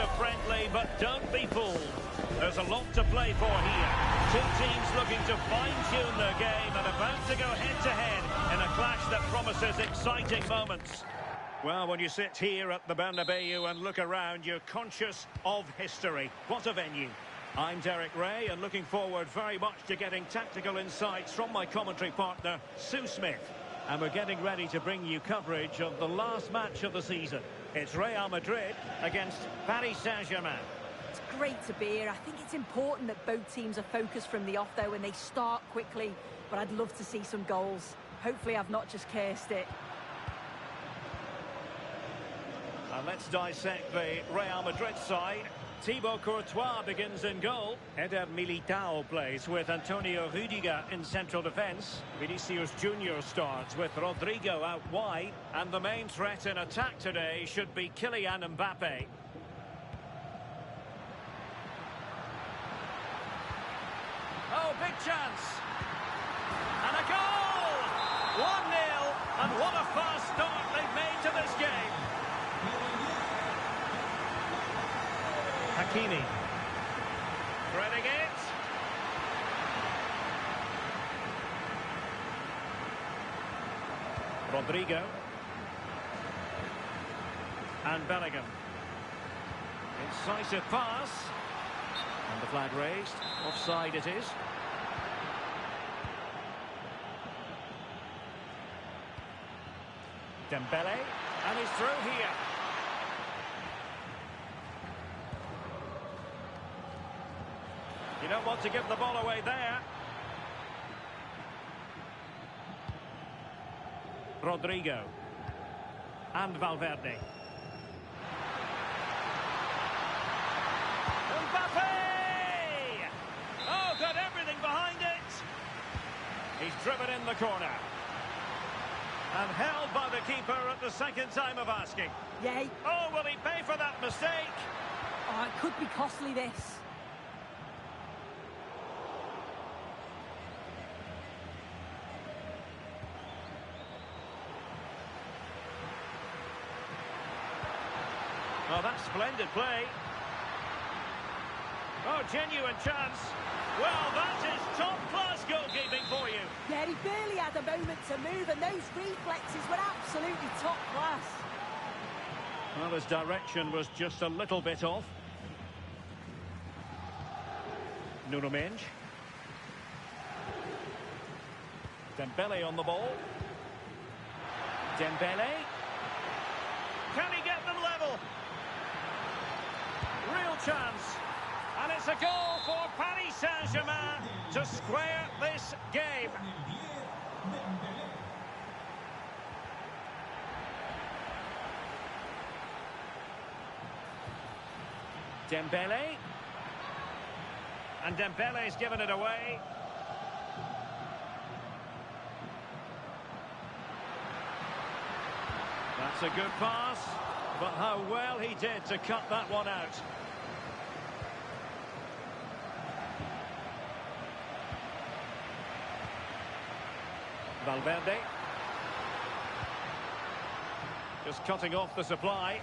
a friendly, but don't be fooled. There's a lot to play for here. Two teams looking to fine-tune their game and about to go head-to-head in a clash that promises exciting moments. Well, when you sit here at the Bernabeu and look around, you're conscious of history. What a venue. I'm Derek Ray and looking forward very much to getting tactical insights from my commentary partner, Sue Smith. And we're getting ready to bring you coverage of the last match of the season. It's Real Madrid against Paris Saint-Germain. It's great to be here. I think it's important that both teams are focused from the off, though, and they start quickly. But I'd love to see some goals. Hopefully I've not just cursed it. And let's dissect the Real Madrid side. Thibaut Courtois begins in goal. Eder Militao plays with Antonio Rüdiger in central defence. Vinicius Junior starts with Rodrigo out wide. And the main threat in attack today should be Kylian Mbappe. Oh, big chance. And a goal! 1-0. And what a fast start they've made to this game. Hakimi. Threading it. Rodrigo. And Bellingham. Incisive pass. And the flag raised. Offside it is. Dembele. And he's through here. You don't want to give the ball away there. Rodrigo. And Valverde. Mbappe! Oh, got everything behind it. He's driven in the corner. And held by the keeper at the second time of asking. Yay. Oh, will he pay for that mistake? Oh, it could be costly, this. Oh, that's splendid play. Oh, genuine chance. Well, that is top-class goalkeeping for you. Yeah, he barely had a moment to move, and those reflexes were absolutely top class. Well, his direction was just a little bit off. Nuno Mendes. Dembele on the ball. Dembele. Can he get them level? Real chance. And it's a goal for Paris Saint-Germain to square this game. Dembele. And Dembele's given it away. That's a good pass. But how well he did to cut that one out. Valverde. Just cutting off the supply.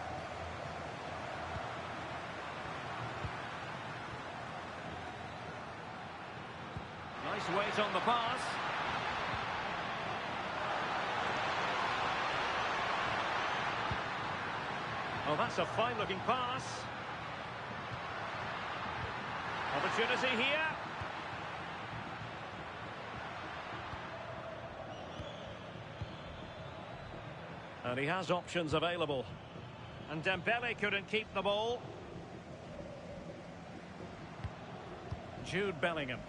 Nice weight on the pass. Oh, that's a fine-looking pass. Opportunity here. And he has options available. And Dembele couldn't keep the ball. Jude Bellingham.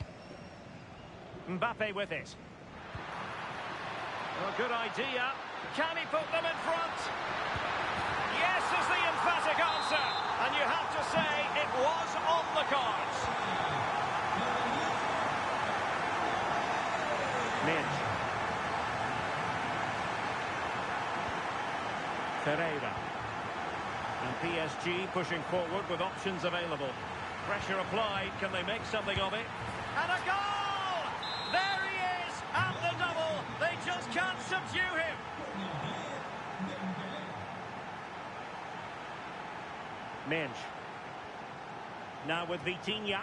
Mbappe with it. Oh, good idea. Can he put them in front? Yes is the emphatic answer. And you have to say it was on the cards. Mendes. Ferreira. And PSG pushing forward with options available. Pressure applied. Can they make something of it? And a goal! There he is at the double. They just can't subdue him. Mendes. Now with Vitinha.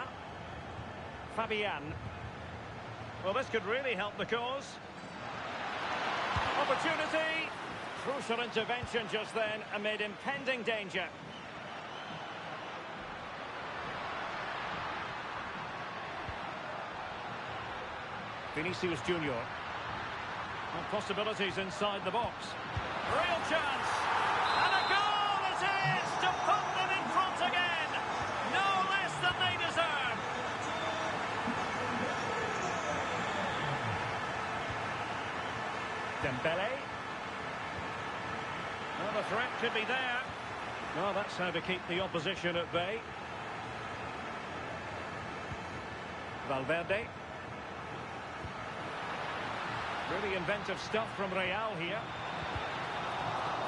Fabian. Well, this could really help the cause. Opportunity. Crucial intervention just then amid impending danger. Vinicius Junior. And possibilities inside the box. Real chance. And a goal it is to put them in front again. No less than they deserve. Dembele. Well, the threat could be there. Well, that's how to keep the opposition at bay. Valverde. Really inventive stuff from Real here.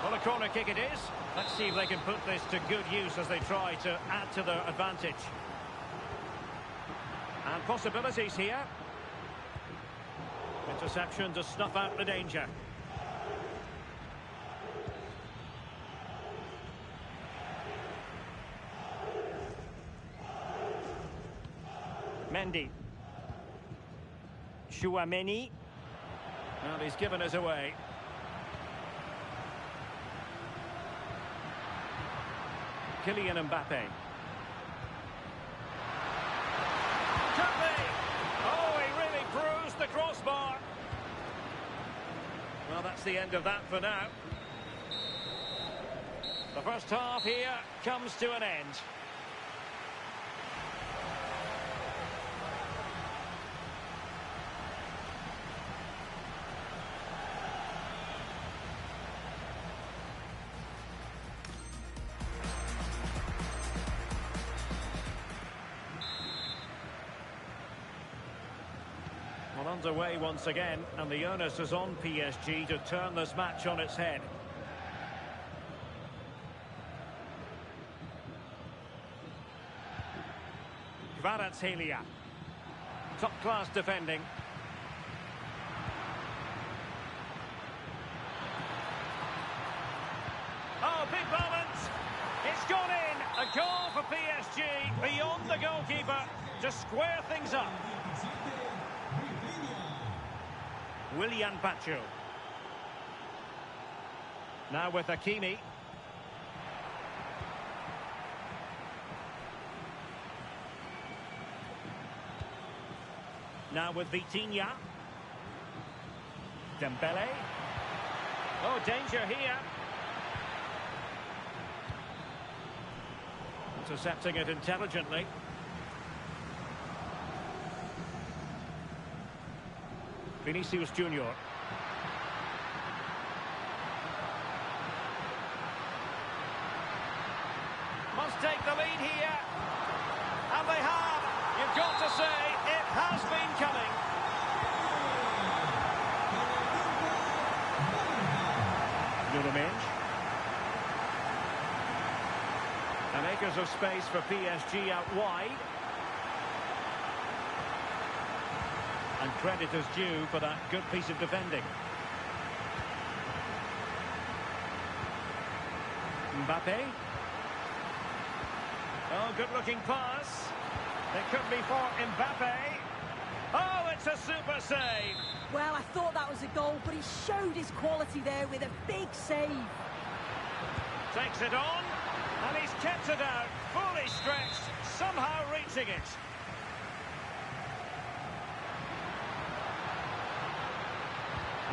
Well, a corner kick it is. Let's see if they can put this to good use as they try to add to their advantage. And possibilities here. Interception to snuff out the danger. Mendy. Chouameni. Well, he's given us away. Kylian Mbappe. Could be. Oh, he really bruised the crossbar. Well, that's the end of that for now. The first half here comes to an end. Well, underway once again, and the onus is on PSG to turn this match on its head. Kvaratskhelia. Top-class defending. Oh, big moment! It's gone in! A goal for PSG, beyond the goalkeeper, to square things up. Willian Pacho. Now with Hakimi. Now with Vitinha. Dembele. Oh, danger here. Intercepting it intelligently. Vinicius Junior. Must take the lead here. And they have. You've got to say, it has been coming. Nuno. And acres of space for PSG out wide. And credit is due for that good piece of defending. Mbappe. Oh, good-looking pass. It could be for Mbappe. Oh, it's a super save. Well, I thought that was a goal, but he showed his quality there with a big save. Takes it on, and he's kept it out, fully stretched, somehow reaching it.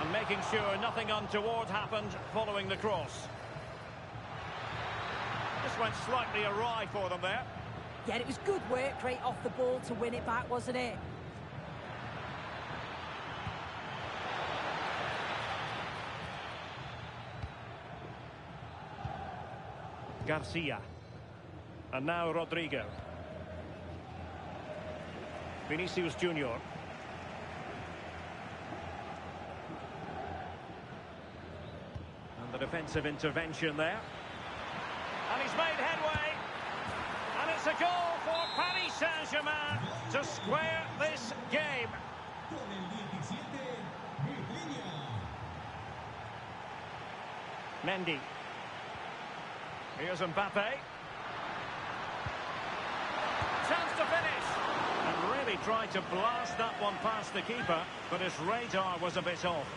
And making sure nothing untoward happened following the cross. Just went slightly awry for them there. Yeah, it was good work right off the ball to win it back, wasn't it? Garcia. And now Rodrigo. Vinicius Junior. And the defensive intervention there. And he's made headway. And it's a goal for Paris Saint-Germain to square this game. Mendy. Here's Mbappe. chance to finish. And really tried to blast that one past the keeper, but his radar was a bit off.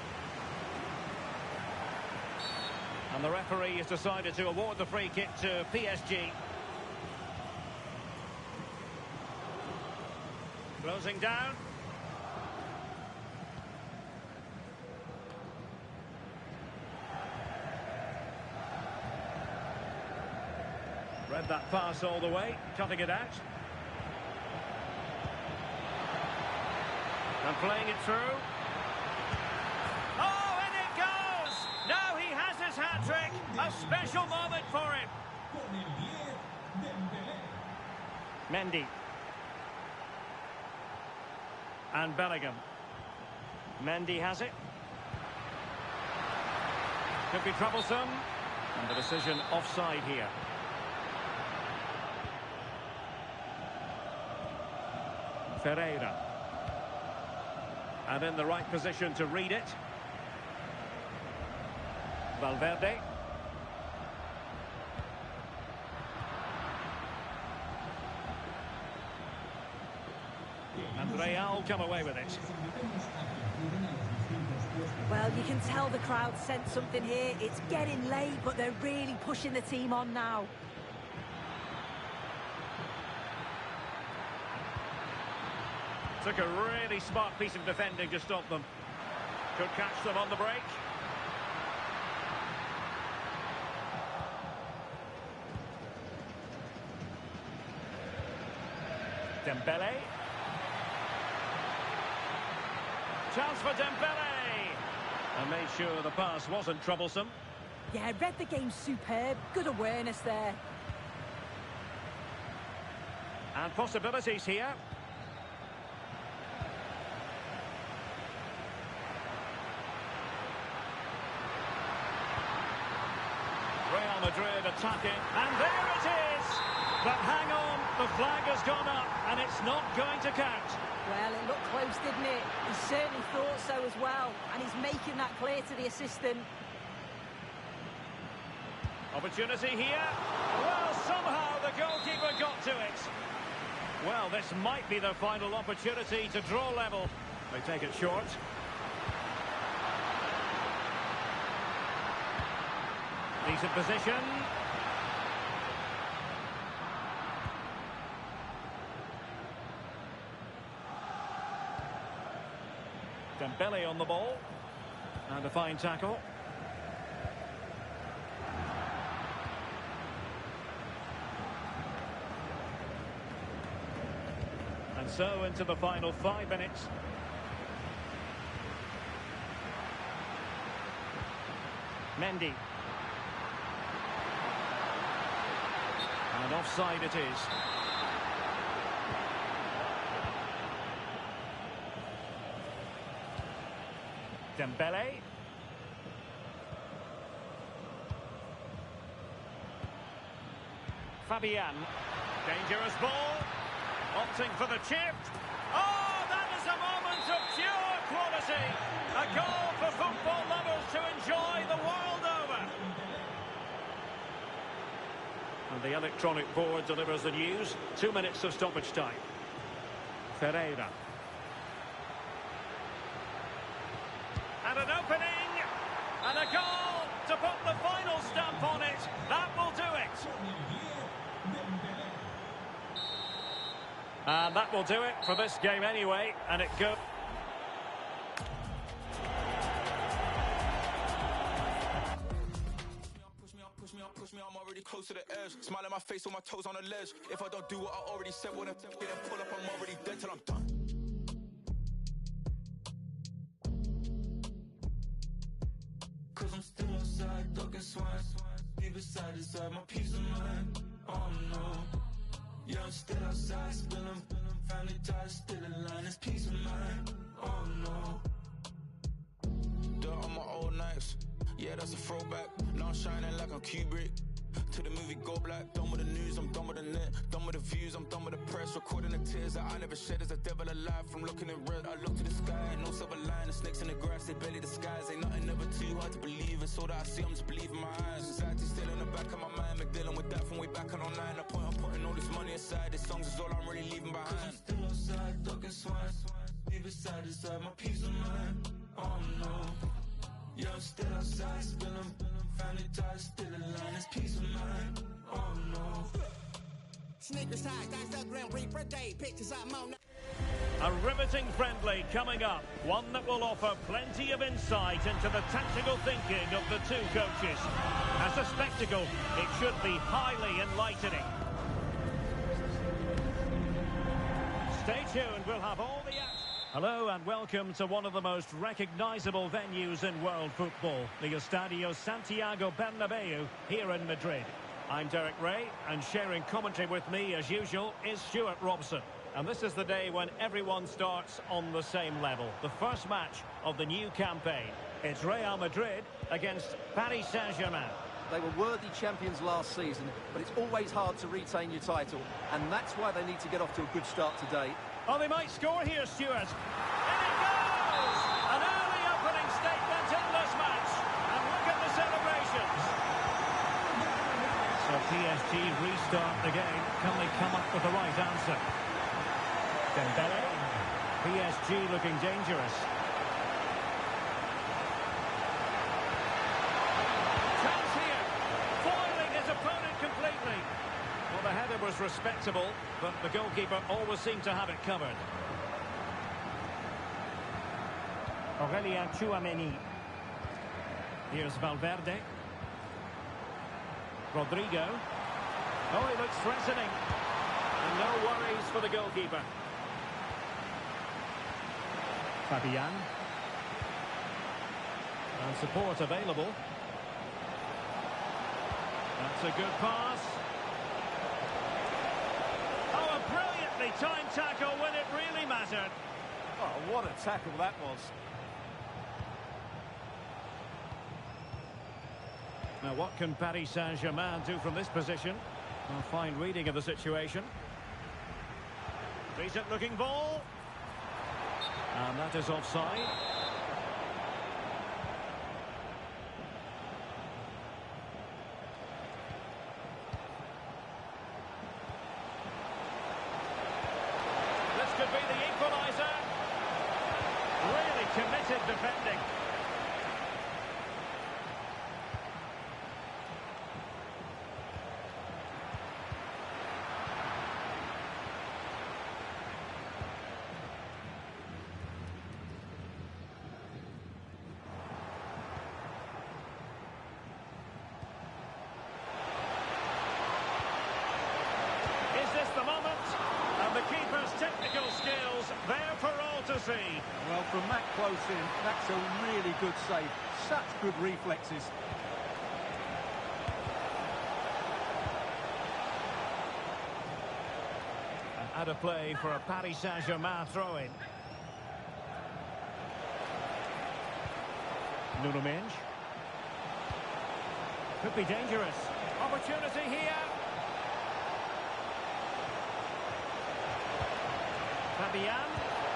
And the referee has decided to award the free kick to PSG. Closing down. Read that pass all the way, cutting it out. And playing it through. Oh, and it goes! Now he has his hat-trick. A special moment for him. Mendy. And Bellingham. Mendy has it. Could be troublesome. And the decision offside here. Ferreira. And in the right position to read it. Valverde. And Real come away with it. Well, you can tell the crowd sensed something here. It's getting late, but they're really pushing the team on now. Took a really smart piece of defending to stop them. Could catch them on the break. Dembele. Chance for Dembele. And made sure the pass wasn't troublesome. Yeah, read the game superb. Good awareness there. And possibilities here. Real Madrid attacking, and there it is! But hang on, the flag has gone up, and it's not going to count. Well, it looked close, didn't it? He certainly thought so as well, and he's making that clear to the assistant. Opportunity here. Well, somehow the goalkeeper got to it. Well, this might be their final opportunity to draw level. They take it short. Decent position. Dembele on the ball. And a fine tackle. And so into the final 5 minutes. Mendy. And offside it is. Dembele. Fabian. Dangerous ball. Opting for the chip. Oh, that is a moment of pure quality. A goal for football lovers to enjoy the world over. And the electronic board delivers the news. 2 minutes of stoppage time. Ferreira. And an opening. And a goal to put the final stamp on it. That will do it. And that will do it for this game anyway. And it goes. Push me up, I'm already close to the edge. Smile at my face with my toes on the ledge. If I don't do what I already said, when I pull up, I'm already dead till I'm done. Cause I'm still outside, talking swine. Leave it side to side, my peace of mind. Oh no. Yeah, I'm still outside, spilling family ties, still in line, it's peace of mind. Oh no. Dirt on my old nights. Yeah, that's a throwback. Now I'm shining like I'm Kubrick. To the movie go black, done with the news, I'm done with the net. Done with the views, I'm done with the press. Recording the tears that I never shed. As a devil alive from looking in red. I look to the sky, no silver line. The snakes in the grass, they barely disguise. Ain't nothing ever too hard to believe. It's all that I see, I'm just believing my eyes. Anxiety still in the back of my mind. Been dealing with that from way back on online. The point I'm putting all this money aside. This songs is all I'm really leaving behind. I'm still outside, ducking swine. Leave it side to side, my peace of mind. Oh no. Yeah, I'm still outside, spilling. Family ties still alive, it's peace of mind. Oh no. Sneakers high, that's the Grand Prix per day. Pictures I'm on. A riveting friendly coming up. One that will offer plenty of insight into the tactical thinking of the two coaches. As a spectacle, it should be highly enlightening. Stay tuned, we'll have all the action. Hello and welcome to one of the most recognisable venues in world football, the Estadio Santiago Bernabeu here in Madrid. I'm Derek Ray, and sharing commentary with me as usual is Stuart Robson. And this is the day when everyone starts on the same level. The first match of the new campaign. It's Real Madrid against Paris Saint-Germain. They were worthy champions last season, but it's always hard to retain your title, and that's why they need to get off to a good start today. Oh, they might score here, Stuart. In it goes! An early opening statement in this match. And look at the celebrations. So PSG restart the game. Can they come up with the right answer? Dembele. PSG looking dangerous. Chance here. Foiling his opponent completely. Well, the header was respectable, but the goalkeeper always seemed to have it covered. Aurélien Tchouameni. Here's Valverde. Rodrigo. Oh, he looks threatening. And no worries for the goalkeeper. Fabian. And support available. That's a good pass. Oh, a brilliantly timed tackle when it really mattered. Oh, what a tackle that was. Now, what can Paris Saint-Germain do from this position? A fine reading of the situation. Decent looking ball. And that is offside. This could be the equaliser. Really committed defending. Technical skills there for all to see. Well, from that close in, that's a really good save. Such good reflexes. And out of play for a Paris Saint-Germain throw-in. Nuno Mendes. Could be dangerous. Opportunity here. Fabian,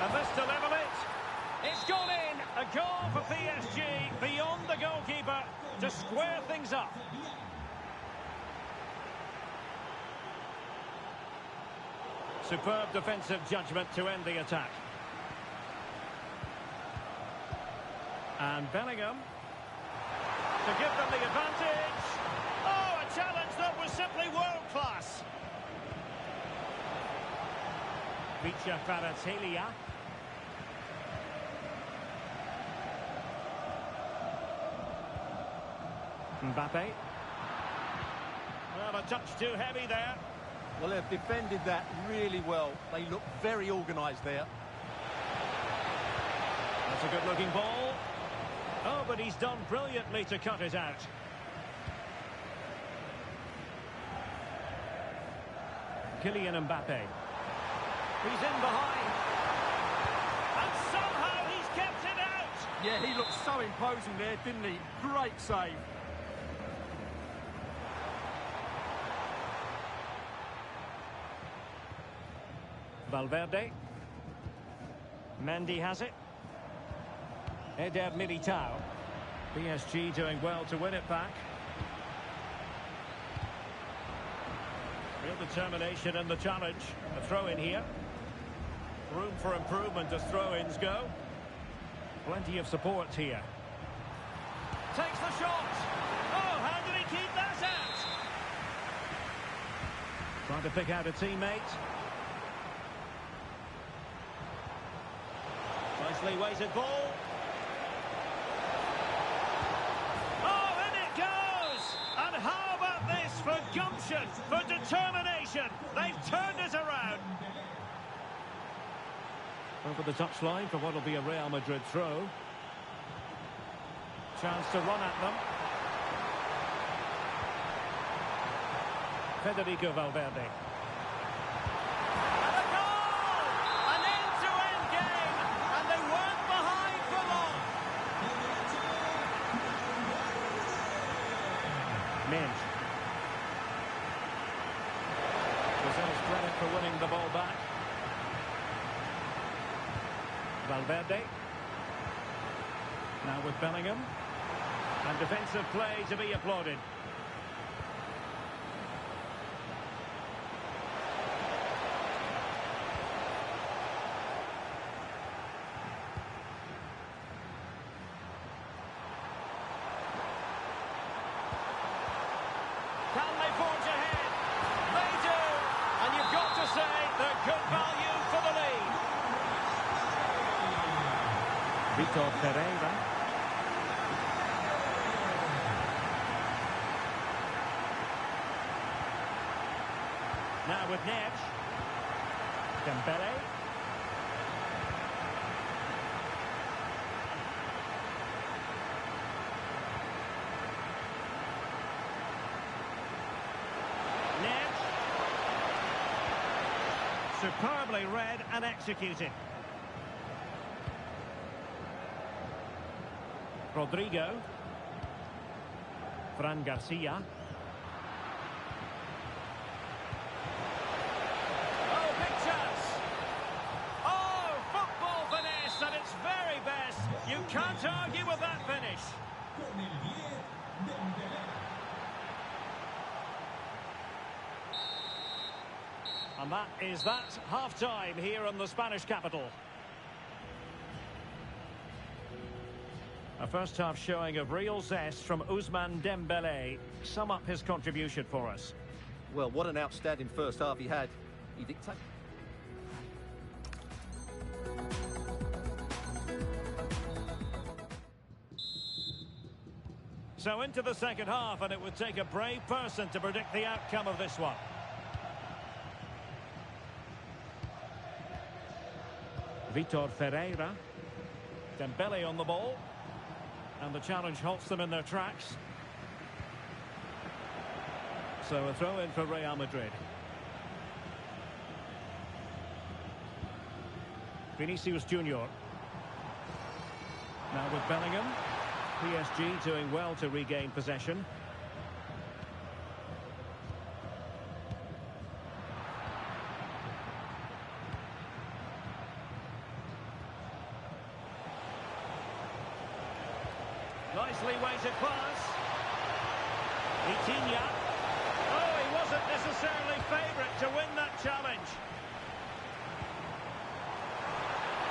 and this to level it. It's gone in. A goal for PSG beyond the goalkeeper to square things up. Superb defensive judgment to end the attack. And Bellingham to give them the advantage. Oh, a challenge that was simply world-class. Vicha Kvaratskhelia. Mbappe. Well, a touch too heavy there. Well, they've defended that really well. They look very organised there. That's a good-looking ball. Oh, but he's done brilliantly to cut it out. Kylian Mbappe. He's in behind. And somehow he's kept it out. Yeah, he looked so imposing there, didn't he? Great save. Valverde. Mendy has it. Eder Militao. PSG doing well to win it back. Real determination in the challenge. A throw in here. Room for improvement as throw-ins go. Plenty of support here. Takes the shot. Oh, how did he keep that out? Trying to pick out a teammate. Nicely weighted ball. Oh, in it goes! And how about this for gumption, for determination? They've turned it around. Over the touchline for what will be a Real Madrid throw. Chance to run at them. Federico Valverde. And a goal! An end-to-end game, and they weren't behind for long. Mint. Brazil's credit for winning the ball back. Valverde. Now with Bellingham. And defensive play to be applauded. Can they forge ahead? They do. And you've got to say they're good value for the lead. Vitor Pereira. Now with Neves. Dembele. Neves. Superbly read and executed. Rodrigo. Fran Garcia. You can't argue with that finish. And that is half-time here in the Spanish capital. A first-half showing of real zest from Ousmane Dembele. Sum up his contribution for us. Well, what an outstanding first half he had. He dictated. So into the second half, and it would take a brave person to predict the outcome of this one. Vitor Ferreira. Dembele on the ball. And the challenge halts them in their tracks. So a throw in for Real Madrid. Vinicius Junior. Now with Bellingham. PSG doing well to regain possession. Nicely weighted pass. Vitinha. Oh, he wasn't necessarily favourite to win that challenge.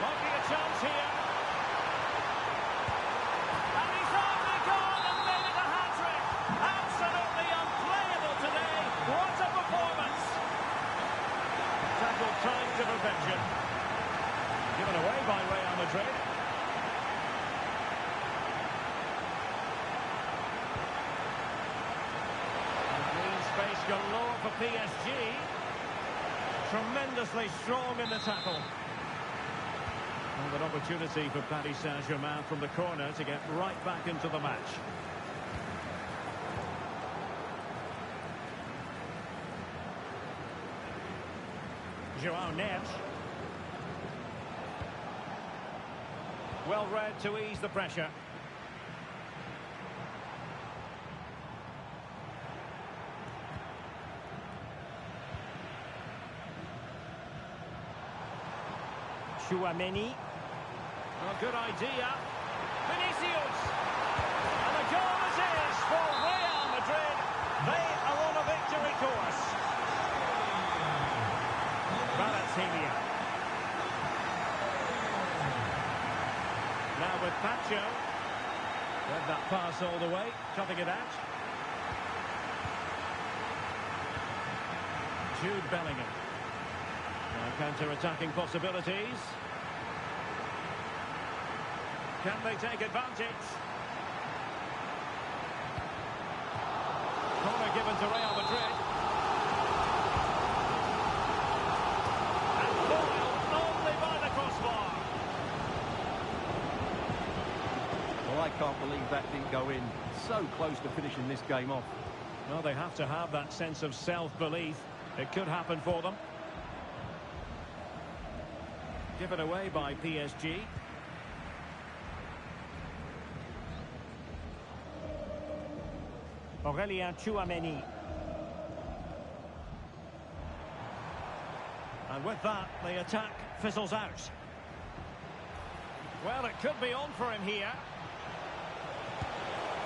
Might be a chance here. Time to perfection. Given away by Real Madrid. Clean space galore for PSG. Tremendously strong in the tackle. And an opportunity for Paris Saint-Germain from the corner to get right back into the match. João Neves. Well read to ease the pressure. Chouameni. Well, good idea. Vinicius. And the goal it is for Real Madrid. They are on a victory course. Kvaratskhelia. Now with Pacho. Read that pass all the way, cutting it out. Jude Bellingham. Now counter-attacking possibilities. Can they take advantage? Corner given to Real Madrid. And foiled only by the crossbar. Well, I can't believe that didn't go in. So close to finishing this game off. Well, they have to have that sense of self-belief. It could happen for them. Given away by PSG. Aurélien Chouameni. And with that, the attack fizzles out. Well, it could be on for him here.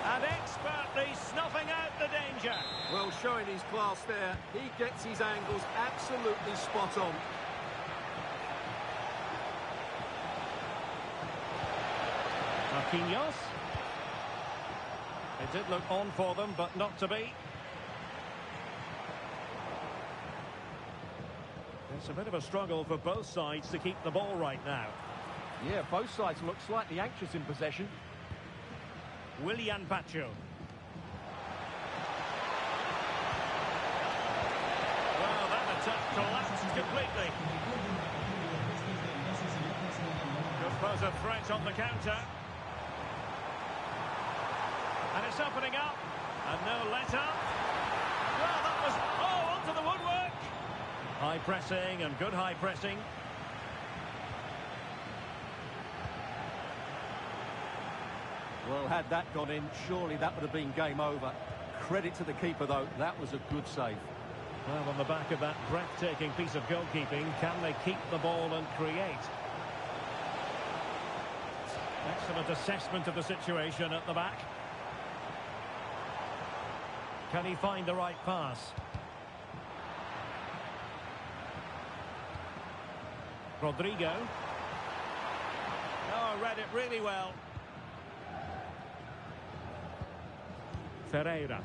And expertly snuffing out the danger. Well, showing his class there. He gets his angles absolutely spot on. Marquinhos. It did look on for them, but not to be. It's a bit of a struggle for both sides to keep the ball right now. Yeah, both sides look slightly anxious in possession. Willian Pacho. Well, that attack collapsed completely. Could pose a threat on the counter. And it's opening up. And no let-up. Well, that was... Oh, onto the woodwork. High pressing and good high pressing. Well, had that gone in, surely that would have been game over. Credit to the keeper, though. That was a good save. Well, on the back of that breathtaking piece of goalkeeping, can they keep the ball and create? Excellent assessment of the situation at the back. Can he find the right pass? Rodrigo. Oh, read it really well. Ferreira.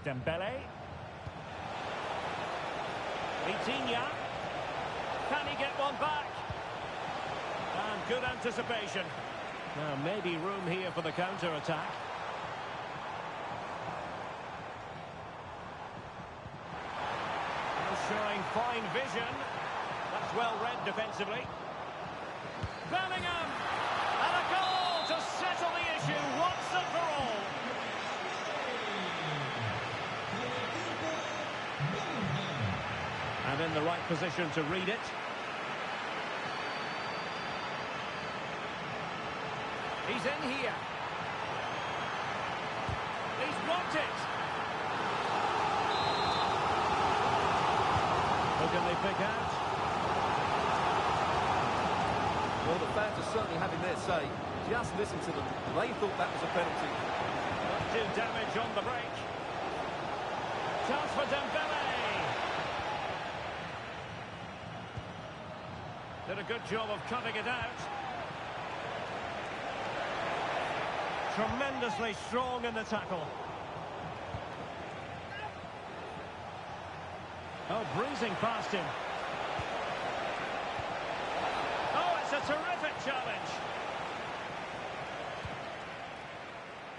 Dembele. Vitinha. Can he get one back? And good anticipation. Now maybe room here for the counter-attack. Showing fine vision. That's well read defensively. Bellingham! And a goal to settle the issue once and for all. And in the right position to read it. He's in here. He's blocked it. Who can they pick out? Well, the fans are certainly having their say. Just listen to them. They thought that was a penalty. Not too damage on the break. Chance for Dembele. Did a good job of cutting it out. Tremendously strong in the tackle. Oh, breezing past him. Oh, it's a terrific challenge.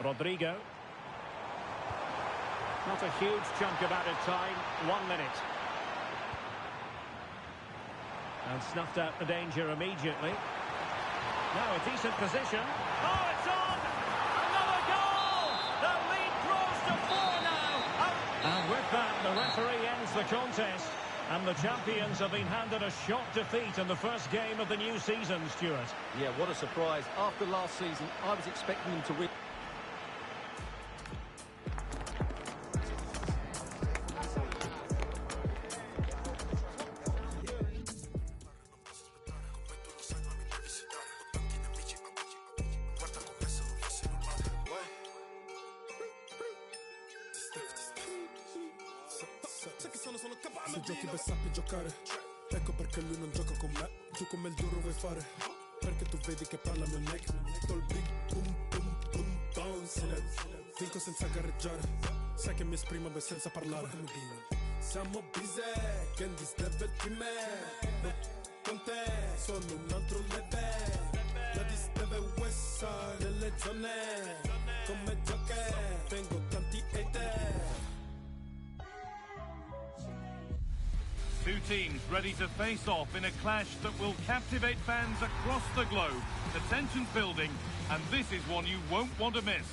Rodrigo. Not a huge chunk of added time. 1 minute. And snuffed out the danger immediately. Now a decent position. Oh, it's on! Another goal! The lead grows to 4 now. And with that, the referee ends the contest. And the champions have been handed a shock defeat in the first game of the new season, Stuart. Yeah, what a surprise. After last season, I was expecting them to win. Se giochi per sappi giocare, ecco perché lui non gioca con me. Tu come il duro vuoi fare, perché tu vedi che parla mio neck. Tol big boom boom boom bounce. Vinco senza gareggiare, sai che mi esprimo ben senza parlare. Siamo busy, Candy's level prima. No, con te sono un altro level. La dis deve uessa nelle zone. Come gioche, tengo tanti hater. Two teams ready to face off in a clash that will captivate fans across the globe. The tension's building, and this is one you won't want to miss.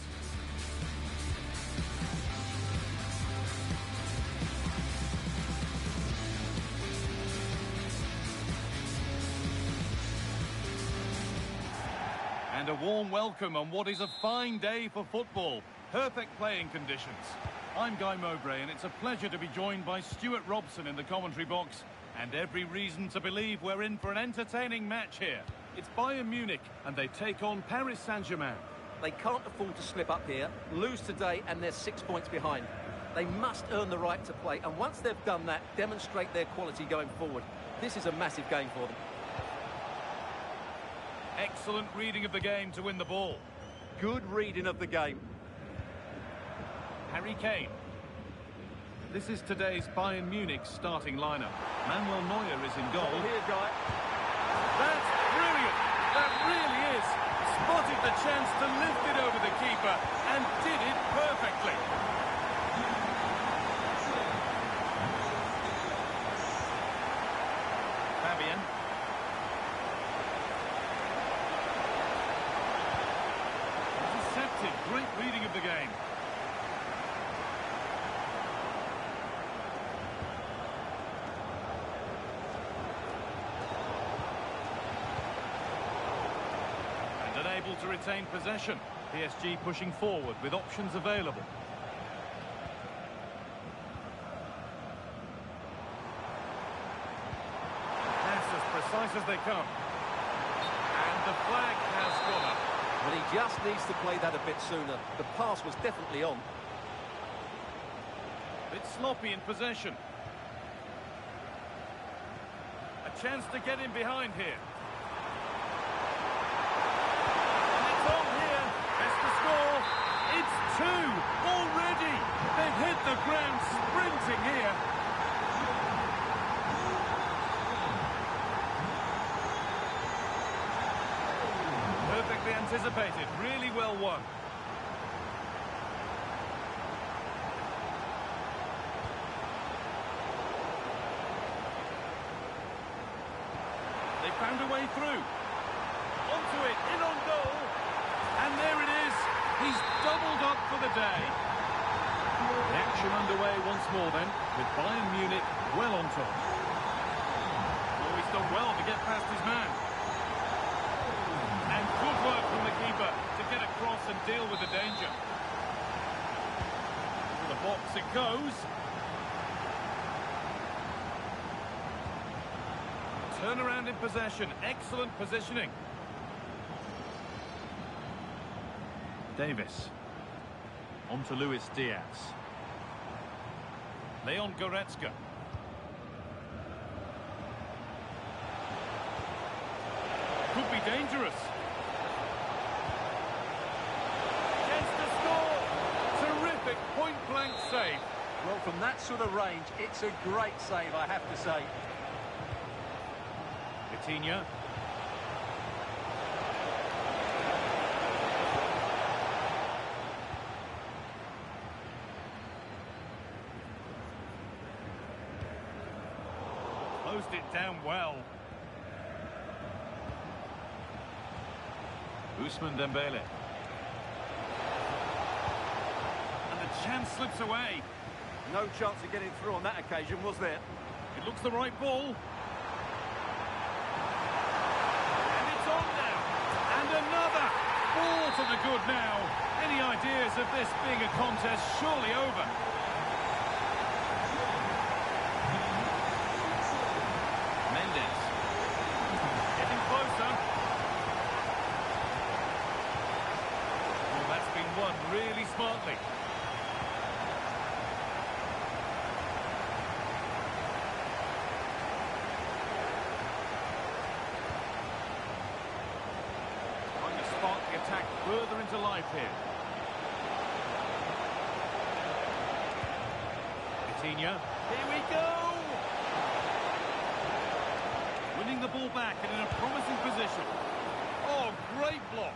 And a warm welcome on what is a fine day for football. Perfect playing conditions. I'm Guy Mowbray, and it's a pleasure to be joined by Stuart Robson in the commentary box. And every reason to believe we're in for an entertaining match here. It's Bayern Munich, and they take on Paris Saint-Germain. They can't afford to slip up here, lose today, and they're 6 points behind. They must earn the right to play, and once they've done that, demonstrate their quality going forward. This is a massive game for them. Excellent reading of the game to win the ball. Good reading of the game. Harry Kane. This is today's Bayern Munich starting lineup. Manuel Neuer is in goal. Here, Guy. That's brilliant! That really is! Spotted the chance to lift it over the keeper and did it perfectly. Fabian. Intercepted. Great reading of the game. Unable to retain possession. PSG pushing forward with options available. Pass as precise as they come. And the flag has gone up. Well, he just needs to play that a bit sooner. The pass was definitely on. Bit sloppy in possession. A chance to get in behind here. It's 2 already. They've hit the ground sprinting here. Perfectly anticipated, really well won. They found a way through. Onto it, in on goal. And there it is. He's doubled up for the day. The action underway once more then, with Bayern Munich well on top. Oh, he's done well to get past his man. And good work from the keeper to get across and deal with the danger. To the box it goes. Turnaround in possession, excellent positioning. Davis. On to Luis Diaz. Leon Goretzka. Could be dangerous. Chance to score. Terrific point-blank save. Well, from that sort of range, it's a great save, I have to say. Coutinho. Closed it down well. Ousmane Dembele. And the chance slips away. No chance of getting through on that occasion, was there? It looks the right ball. And it's on now. And another. Ball to the good now. Any ideas of this being a contest surely over? Mendes. Getting closer. Well, that's been won really smartly. further into life here. Coutinho. Here we go! Winning the ball back and in a promising position. Oh, great block.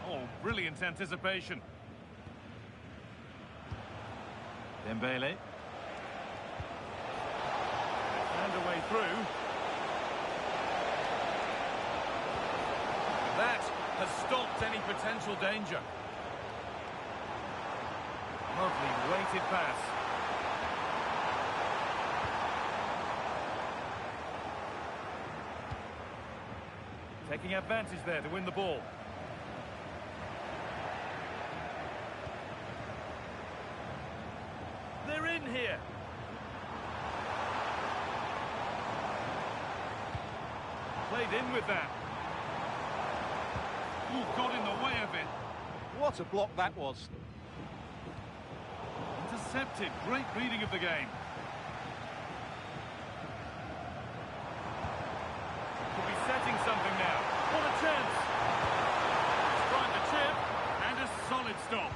Oh, brilliant anticipation. Dembele. Found a way through. That has stopped any potential danger. Lovely weighted pass. Taking advantage there to win the ball. They're in here. Played in with that. Ooh, got in the way of it. What a block that was. Intercepted. Great reading of the game. Could be setting something now. What a chance. Tried the chip and a solid stop.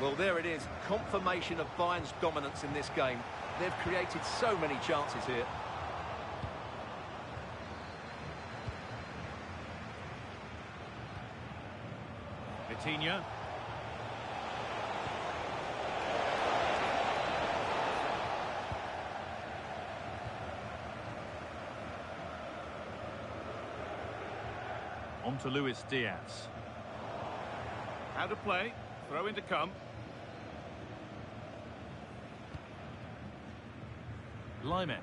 Well, there it is. Confirmation of Bayern's dominance in this game. They've created so many chances here. Coutinho. On to Luis Diaz. How to play. Throw in to come. Lyman.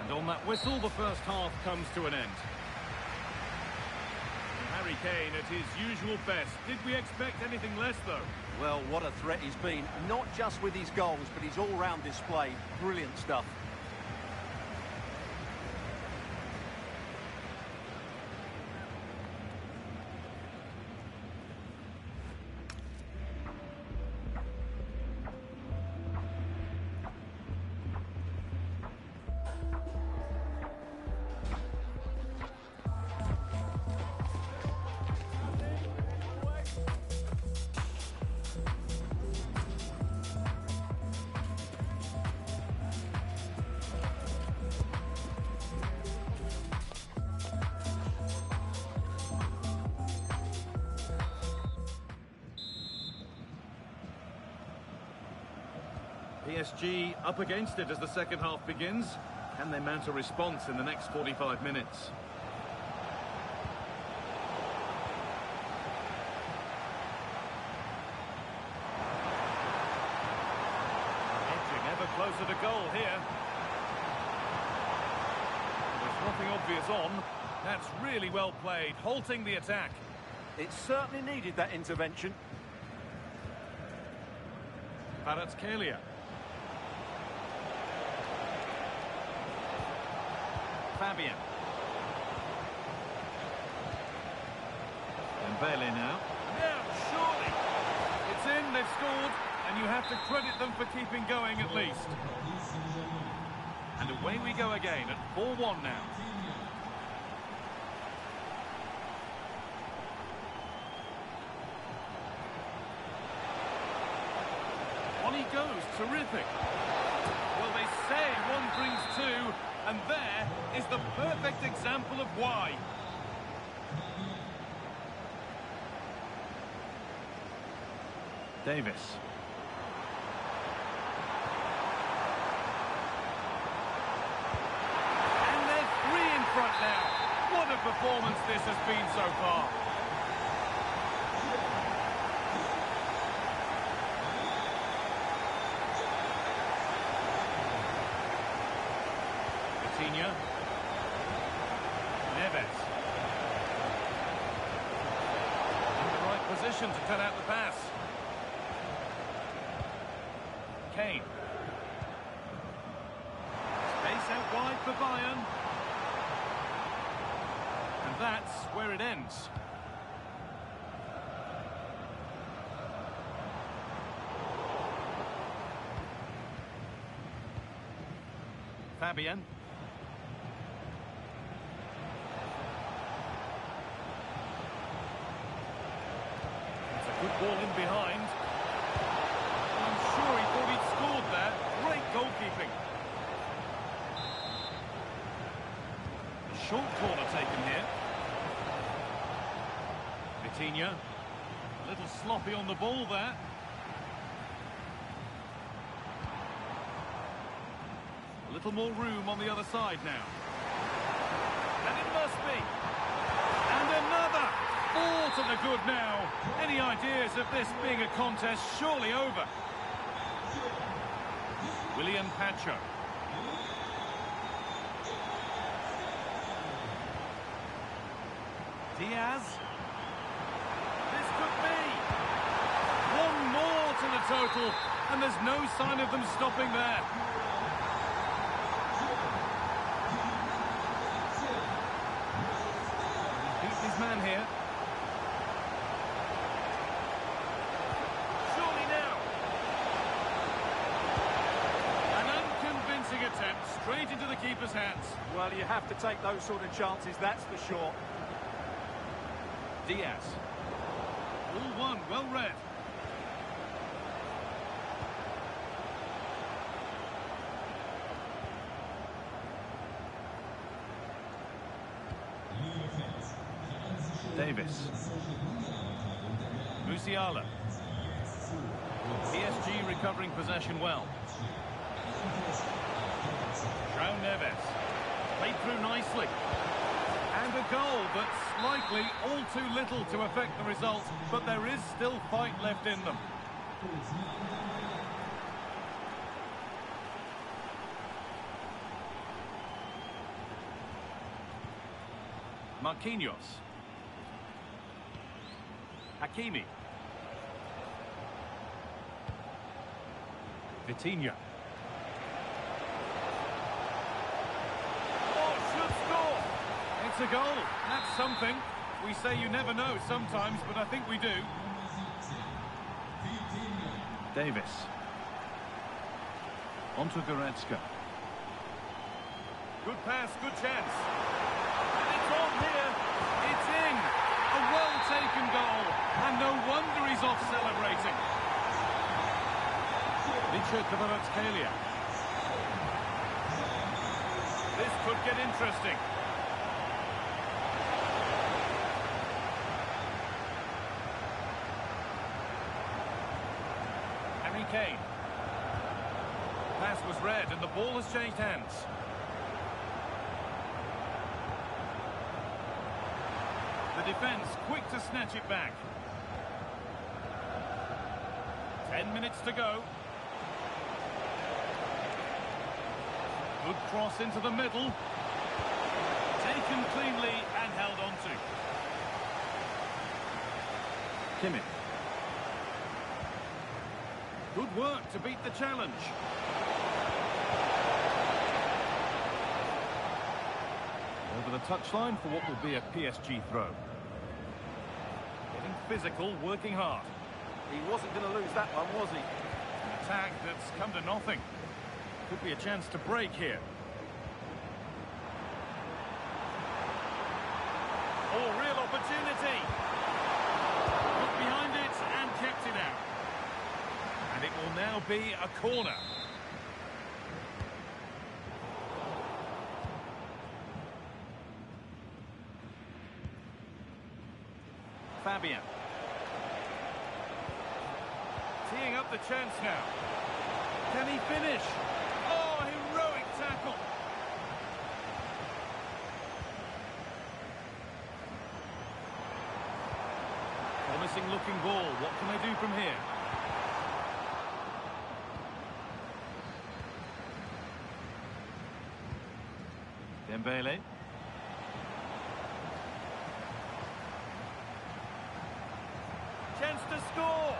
And on that whistle, the first half comes to an end. Harry Kane at his usual best. Did we expect anything less, though? Well, what a threat he's been. Not just with his goals, but his all-round display. Brilliant stuff. PSG up against it as the second half begins. Can they mount a response in the next 45 minutes? Edging ever closer to goal here. There's nothing obvious on. That's really well played, halting the attack. It certainly needed that intervention. Kvaratskhelia. Fabian. Dembele now. Yeah, surely. It's in, they've scored, and you have to credit them for keeping going at least. And away we go again at 4-1 now. On he goes, terrific. Well, they say one brings two, and there is the perfect example of why. Davis. And they're three in front now. What a performance this has been so far. Coutinho. Neves. In the right position to cut out the pass. Kane. Space out wide for Bayern. that's where it ends. Fabian. It's a good ball in behind. I'm sure he thought he'd scored there. Great goalkeeping. Short corner taken here. Vitinha. A little sloppy on the ball there. A little more room on the other side now. And it must be. And another. 4 to the good now. Any ideas of this being a contest surely over? William Pacho. Diaz. This could be. 1 more to the total. And there's no sign of them stopping there. His man here. Surely now. An unconvincing attempt straight into the keeper's hands. Well, you have to take those sort of chances, that's for sure. Diaz. All one, well read. Davis. Musiala. PSG recovering possession well. João Neves. Played through nicely. And a goal, but slightly all too little to affect the result. But there is still fight left in them. Marquinhos. Hakimi. Vitinha. Oh, should score! It's a goal. That's something. We say you never know sometimes, but I think we do. Davis. On to Goretzka. Good pass, good chance. And it's on here. It's in. A well-taken goal. And no wonder he's off celebrating. Vicha Kvaratskhelia. This could get interesting. Harry Kane. Pass was read and the ball has changed hands. The defence quick to snatch it back. 10 minutes to go. Good cross into the middle. Taken cleanly and held on to. Kimmich. Good work to beat the challenge. Over the touchline for what will be a PSG throw. Getting physical, working hard. He wasn't going to lose that one, was he? An attack that's come to nothing. Could be a chance to break here. Oh, real opportunity. Looked behind it and kept it out. And it will now be a corner. Fabian. Teeing up the chance now. Can he finish? Oh, heroic tackle. Promising looking ball. What can they do from here? Dembele. Chance to score.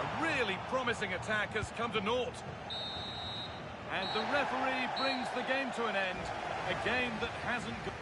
A really promising attack has come to naught. And the referee brings the game to an end. A game that hasn't gone.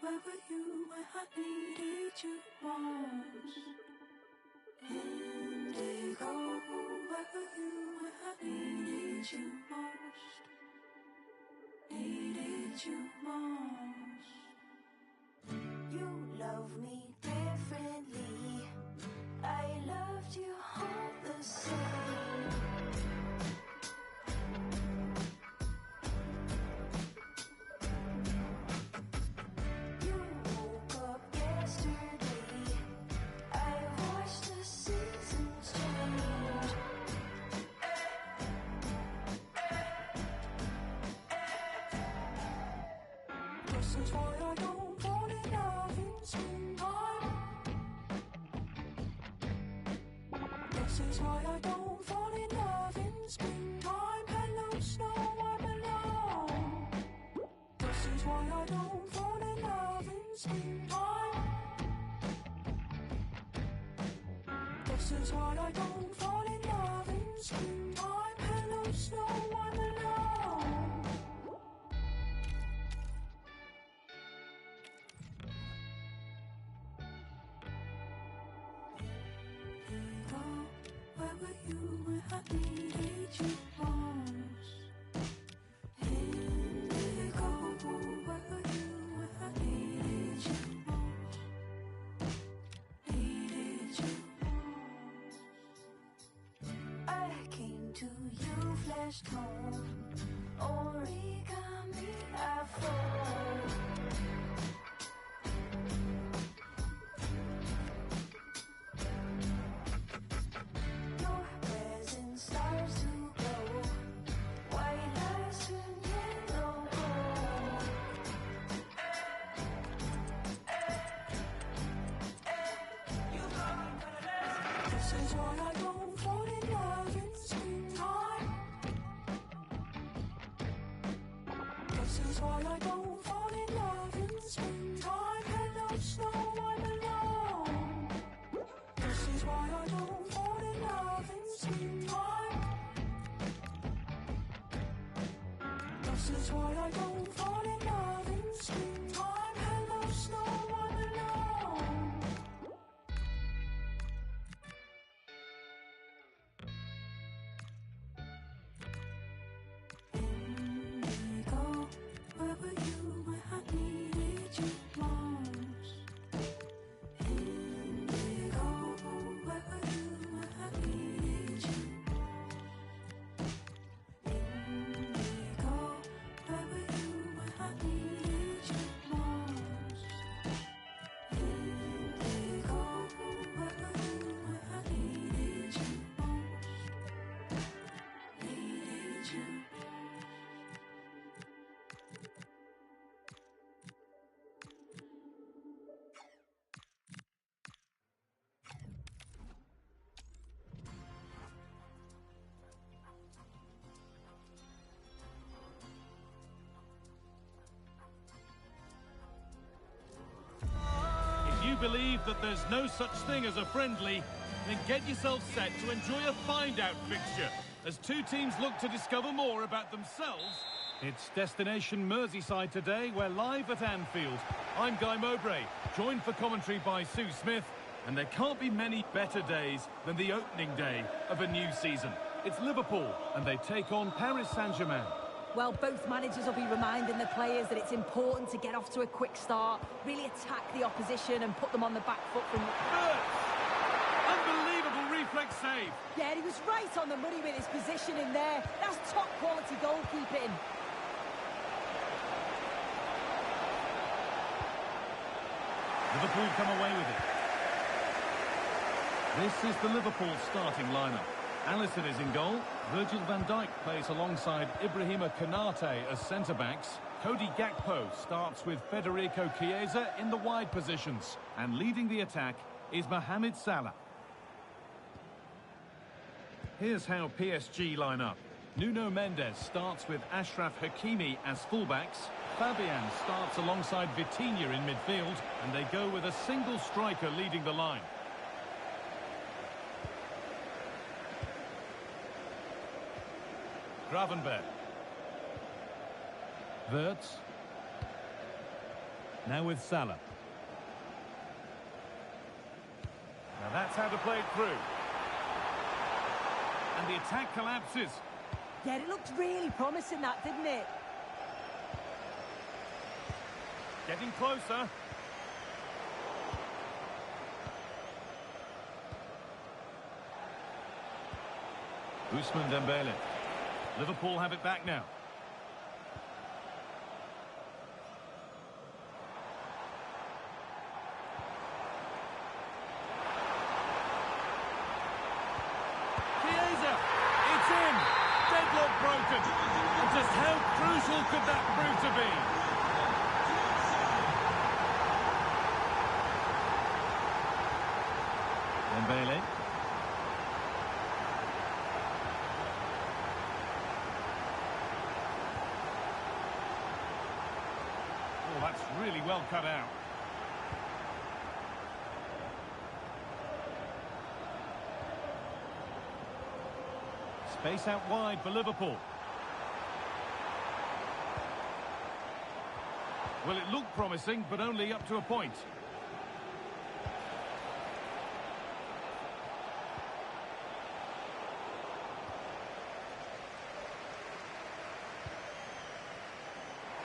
where were you when I needed you most? Indigo, where were you when I needed you most? Needed you most. You love me differently. I loved you all the same. You woke up yesterday. I watched the seasons change. This is why I don't fall in love in springtime. This is why I don't fall in love in springtime. Hello, snow, I'm alone. This is why I don't fall in love in springtime. This is why I don't fall in love in springtime. Hello, snow, I'm alone. Indigo, where were you when I needed you most? Indigo, where were you when I needed you most? Needed you most. I came to you, flashed home. Origami, I fold. Your presence starts to glow. White lights turn yellow gold. This is why I don't fall in love in springtime. This is why I don't fall in love in springtime. Hello, snow, I'm alone. This is why I don't fall in love in springtime. This is why I don't fall in love in springtime. Hello, snow, I'm alone. Indigo, where were you when I needed you most? Indigo, where were you when I needed you most? Indigo, where were you when I needed you most? Indigo, where were you when I needed you most? Needed you. If you believe that there's no such thing as a friendly, then get yourself set to enjoy a find-out fixture as two teams look to discover more about themselves. It's Destination Merseyside today. We're live at Anfield. I'm Guy Mowbray, joined for commentary by Sue Smith, and there can't be many better days than the opening day of a new season. It's Liverpool, and they take on Paris Saint-Germain. Well, both managers will be reminding the players that it's important to get off to a quick start, really attack the opposition and put them on the back foot from... Unbelievable reflex save. Yeah, he was right on the money with his position in there. That's top quality goalkeeping. Liverpool come away with it. This is the Liverpool starting lineup. Alisson is in goal. Virgil van Dijk plays alongside Ibrahima Konate as centre-backs. Cody Gakpo starts with Federico Chiesa in the wide positions. And leading the attack is Mohamed Salah. Here's how PSG line up. Nuno Mendes starts with Ashraf Hakimi as fullbacks. Fabian starts alongside Vitinha in midfield, and they go with a single striker leading the line. Gravenberch. Wirtz. Now with Salah. Now that's how to play it through. And the attack collapses. Yeah, it looked really promising, that, didn't it? Getting closer. Ousmane Dembele. Liverpool have it back now. Chiesa! It's in! Deadlock broken! And just how crucial could that prove to be? Dembele. Oh, that's really well cut out. Space out wide for Liverpool. Well, it looked promising, but only up to a point.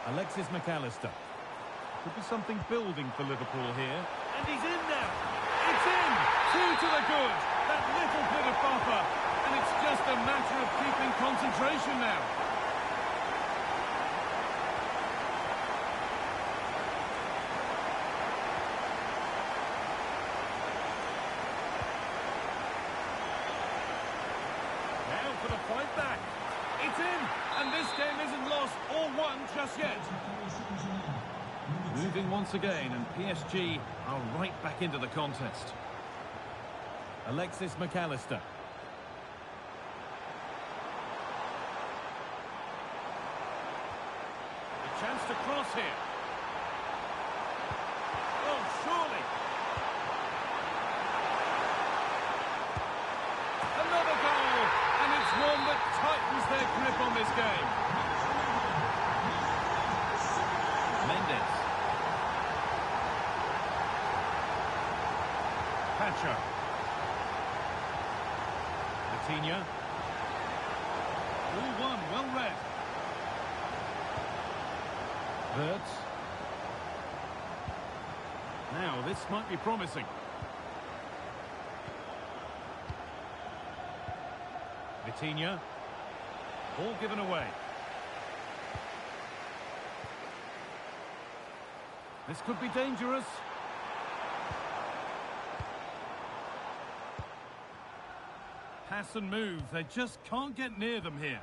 Alexis McAllister. Could be something building for Liverpool here. And he's in now. It's in. 2 to the good. That little bit of buffer. And it's just a matter of keeping concentration now. Now for the point back. It's in. And this game isn't lost or won just yet. Moving once again, and PSG are right back into the contest. Alexis McAllister. A chance to cross here. Oh, surely. Another goal, and it's one that tightens their grip on this game. Mendes. Pacho. Vitinha. All one, well read. Wirtz. Now, this might be promising. Vitinha. Ball given away. This could be dangerous. Pass and move. They just can't get near them here.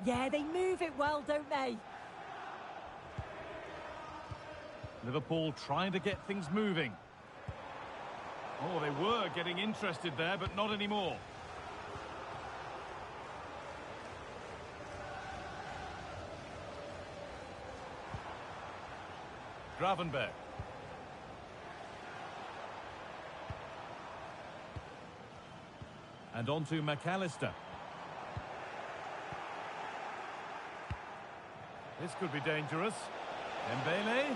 Yeah, they move it well, don't they? Liverpool trying to get things moving. Oh, they were getting interested there, but not anymore. Gravenberg. And on to McAllister. This could be dangerous. Dembele.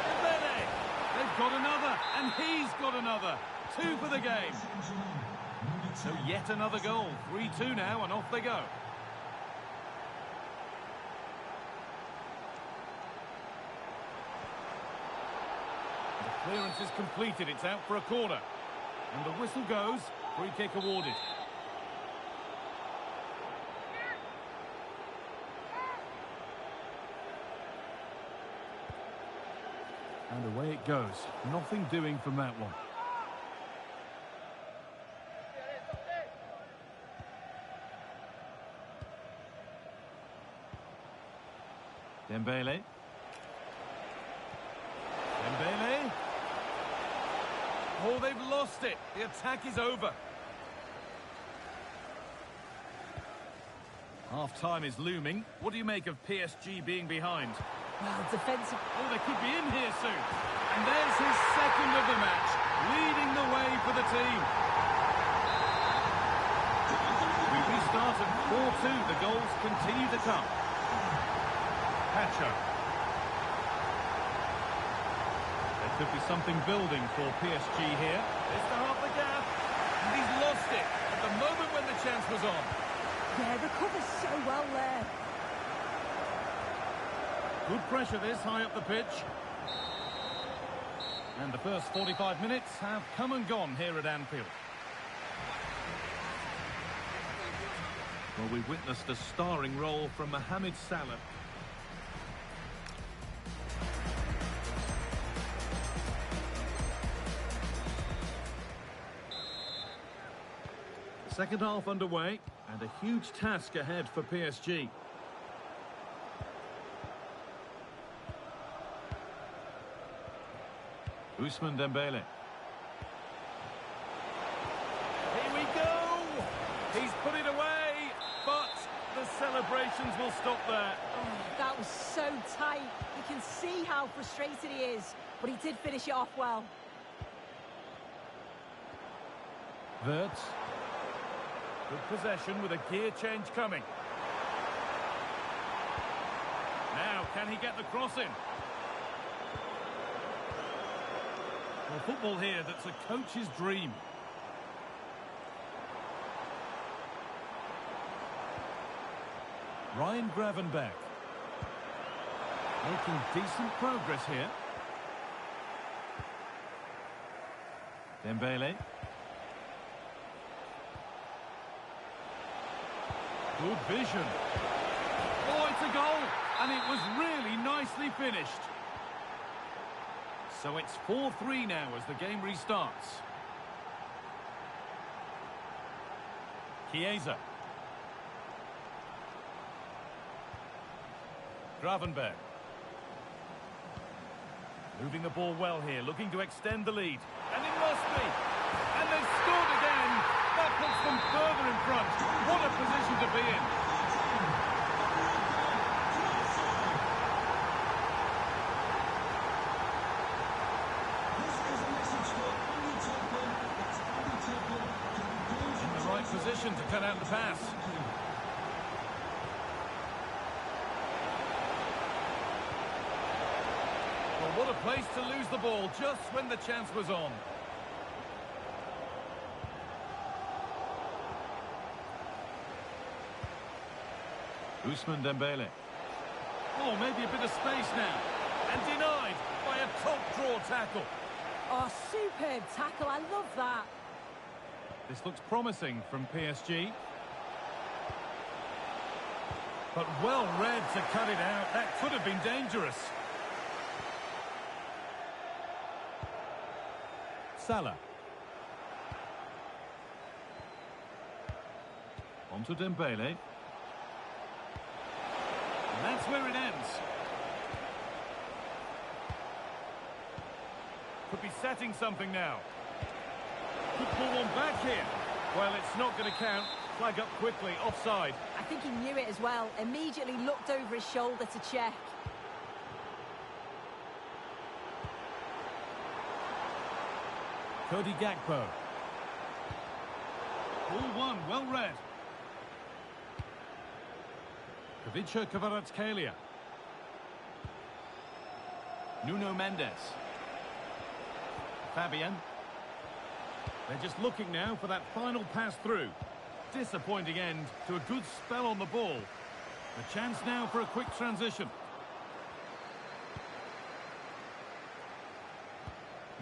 Dembele! They've got another, and he's got another. 2 for the game. So yet another goal. 3-2 now, and off they go. The clearance is completed. It's out for a corner. And the whistle goes. Free kick awarded. And away it goes. Nothing doing from that one. Dembele. Dembele. Oh, they've lost it. The attack is over. Half-time is looming. What do you make of PSG being behind? Well, defensive... Oh, they could be in here soon. And there's his second of the match, leading the way for the team. We restart at 4-2. The goals continue to come. Pacho. Could be something building for PSG here. It's to half the gap, and he's lost it at the moment when the chance was on. Yeah, the cover's so well there. Good pressure this, high up the pitch. And the first 45 minutes have come and gone here at Anfield. Well, we've witnessed a starring role from Mohamed Salah. Second half underway, and a huge task ahead for PSG. Ousmane Dembele. Here we go! He's put it away, but the celebrations will stop there. Oh, that was so tight. You can see how frustrated he is, but he did finish it off well. Wirtz. Good possession with a gear change coming. Now, can he get the cross in? Well, football here, that's a coach's dream. Ryan Gravenberch. Making decent progress here. Dembele. Good vision. Oh, it's a goal! And it was really nicely finished. So it's 4-3 now as the game restarts. Chiesa. Gravenberch. Moving the ball well here, looking to extend the lead. And it must be! And they've scored again! That puts them further in front. What a position to be in. In the right position to cut out the pass. Well, what a place to lose the ball just when the chance was on. Ousmane Dembele. Oh, maybe a bit of space now. And denied by a top-draw tackle. Oh, superb tackle. I love that. This looks promising from PSG. But well read to cut it out. That could have been dangerous. Salah. On to Dembele. And that's where it ends. Could be setting something now. Could pull one back here. Well, it's not going to count. Flag up quickly, offside. I think he knew it as well. Immediately looked over his shoulder to check. Cody Gakpo. Ball one, well read. Ivica Kvaratskhelia. Nuno Mendes. Fabian. They're just looking now for that final pass through. Disappointing end to a good spell on the ball. A chance now for a quick transition.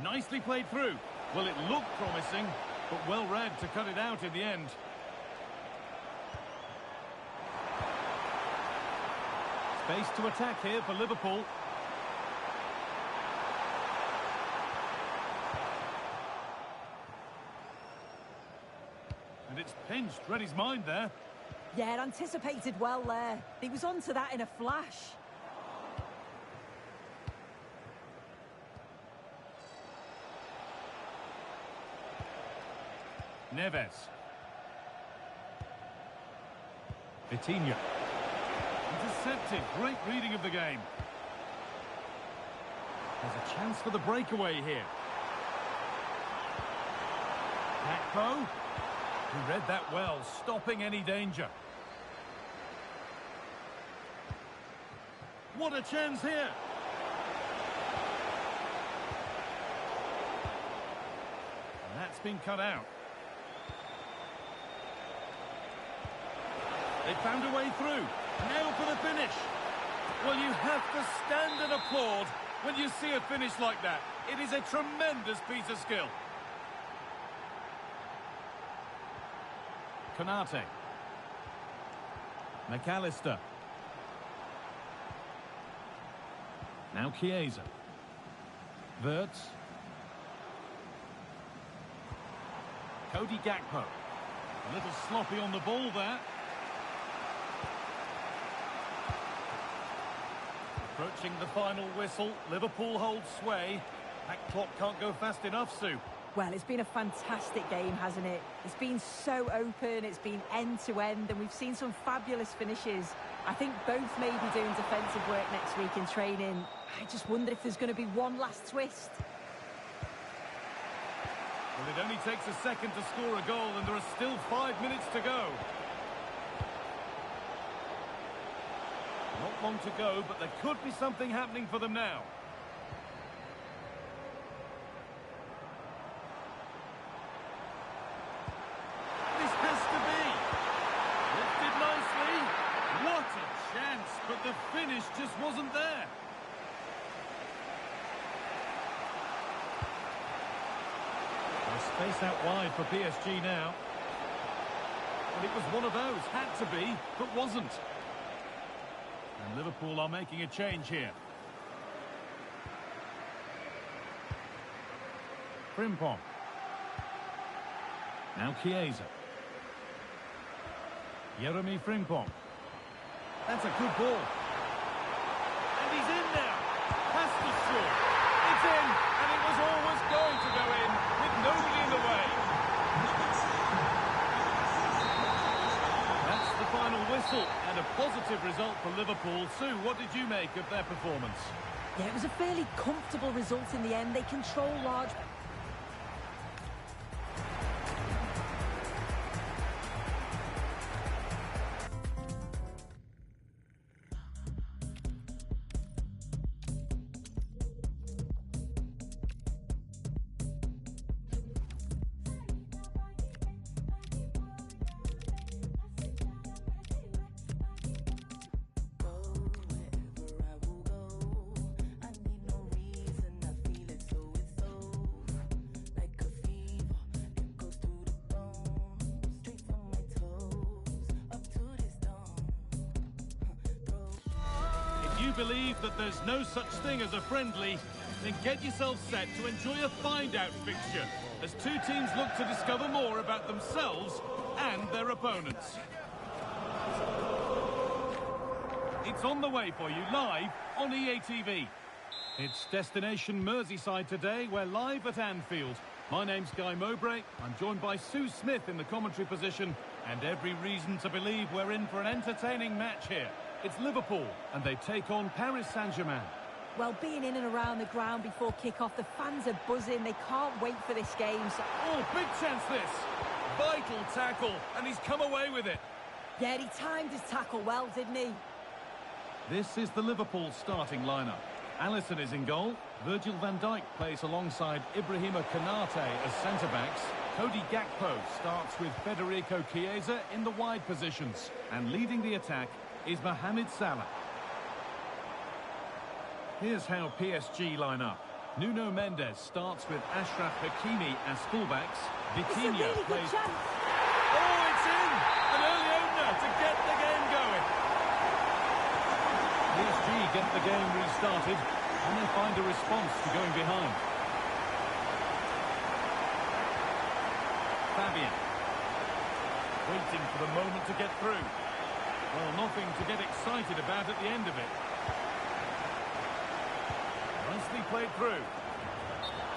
Nicely played through. Well, it looked promising, but well read to cut it out in the end. Space to attack here for Liverpool. And it's pinched, read his mind there. Yeah, anticipated well there. He was onto that in a flash. Neves. Vitinha. Intercepted. Great reading of the game. There's a chance for the breakaway here. Gakpo. He read that well, stopping any danger. What a chance here. That's been cut out. They found a way through. Now for the finish. Well, you have to stand and applaud when you see a finish like that. It is a tremendous piece of skill. Konate. McAllister. Now Chiesa. Wirtz. Cody Gakpo. A little sloppy on the ball there. Approaching the final whistle, Liverpool holds sway. That clock can't go fast enough, Sue. Well, it's been a fantastic game, hasn't it? It's been so open, it's been end-to-end, and we've seen some fabulous finishes. I think both may be doing defensive work next week in training. I just wonder if there's going to be one last twist. Well, it only takes a second to score a goal, and there are still 5 minutes to go. Not long to go, but there could be something happening for them now. This has to be. Lifted nicely. What a chance, but the finish just wasn't there. There's space out wide for PSG now. But it was one of those. Had to be, but wasn't. And Liverpool are making a change here. Frimpong. Now Chiesa. Jeremy Frimpong. That's a good ball. And he's in now. Has to score. It's in, and it was always going to go in with nobody in the way. That's the final whistle, and a positive result for Liverpool. Sue, what did you make of their performance? Yeah, it was a fairly comfortable result in the end. They control large... If you believe that there's no such thing as a friendly, then get yourself set to enjoy a find-out fixture as two teams look to discover more about themselves and their opponents. It's on the way for you live on EA TV. It's Destination Merseyside today. We're live at Anfield. My name's Guy Mowbray. I'm joined by Sue Smith in the commentary position, and every reason to believe we're in for an entertaining match here. It's Liverpool, and they take on Paris Saint-Germain. Well, being in and around the ground before kick-off, the fans are buzzing. They can't wait for this game. So... Oh, big chance this. Vital tackle, and he's come away with it. Yeah, he timed his tackle well, didn't he? This is the Liverpool starting lineup. Alisson is in goal. Virgil van Dijk plays alongside Ibrahima Konate as centre-backs. Cody Gakpo starts with Federico Chiesa in the wide positions. And leading the attack is Mohamed Salah. Here's how PSG line up. Nuno Mendes starts with Ashraf Hakimi as fullbacks. Vitinha really plays... chance. Oh, it's in! An early opener to get the game going. PSG get the game restarted, and they find a response to going behind. Fabian. Waiting for the moment to get through. Well, nothing to get excited about at the end of it. Nicely played through.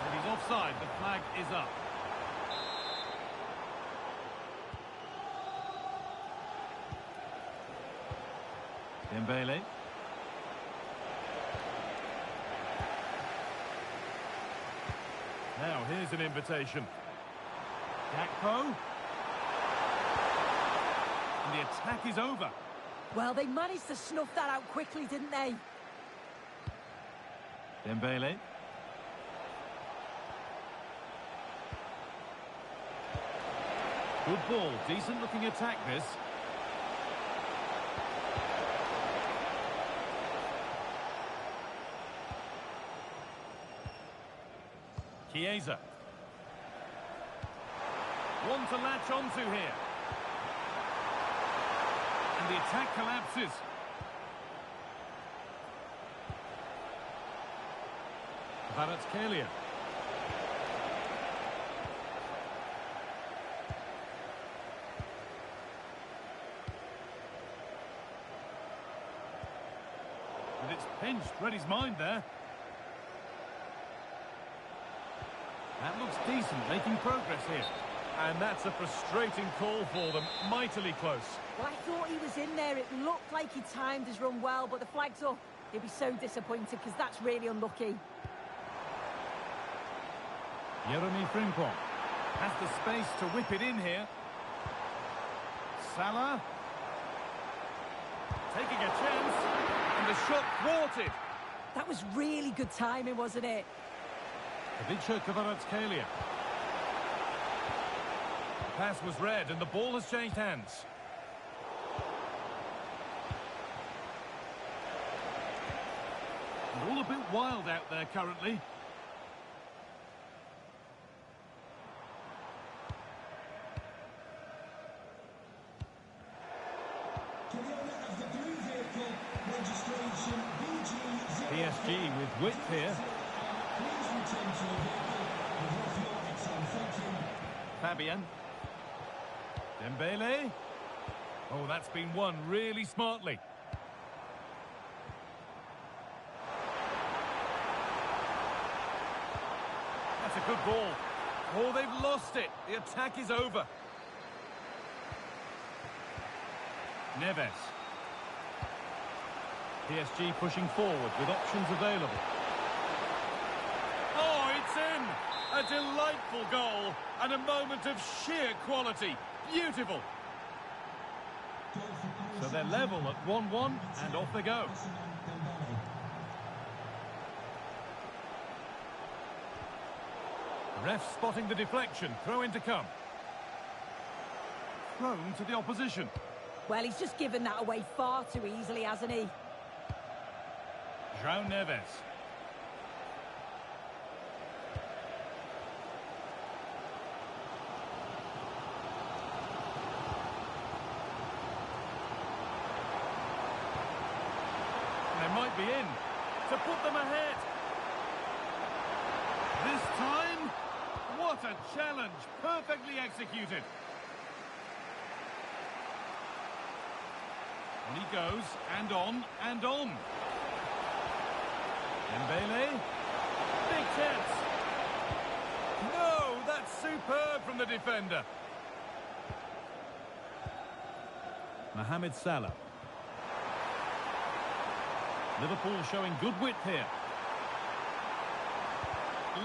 And he's offside. The flag is up. Dembele. Now, here's an invitation. Gakpo. And the attack is over. Well, they managed to snuff that out quickly, didn't they? Dembele. Good ball, decent looking attack this. Chiesa. One to latch onto here. And the attack collapses. Kvaratskhelia. And it's pinched, read his mind there. That looks decent, making progress here. And that's a frustrating call for them, mightily close. Well, I thought he was in there. It looked like he timed his run well, but the flag's up. He'll be so disappointed because that's really unlucky. Jeremy Frimpong has the space to whip it in here. Salah. Taking a chance. And the shot thwarted. That was really good timing, wasn't it? Ivica Kvaratskhelia. The pass was read and the ball has changed hands. And all a bit wild out there currently. PSG with width here. Fabian. Dembele. Oh, that's been won really smartly. That's a good ball. Oh, they've lost it. The attack is over. Neves. PSG pushing forward with options available. Oh, it's in! A delightful goal and a moment of sheer quality. Beautiful. So they're level at 1-1 and off they go. Ref spotting the deflection. Throw in to come. Thrown to the opposition. Well, he's just given that away far too easily, hasn't he? João Neves. They might be in to put them ahead. This time, what a challenge, perfectly executed. On he goes, and on, and on. Dembele, big chance. No, that's superb from the defender. Mohamed Salah. Liverpool showing good width here.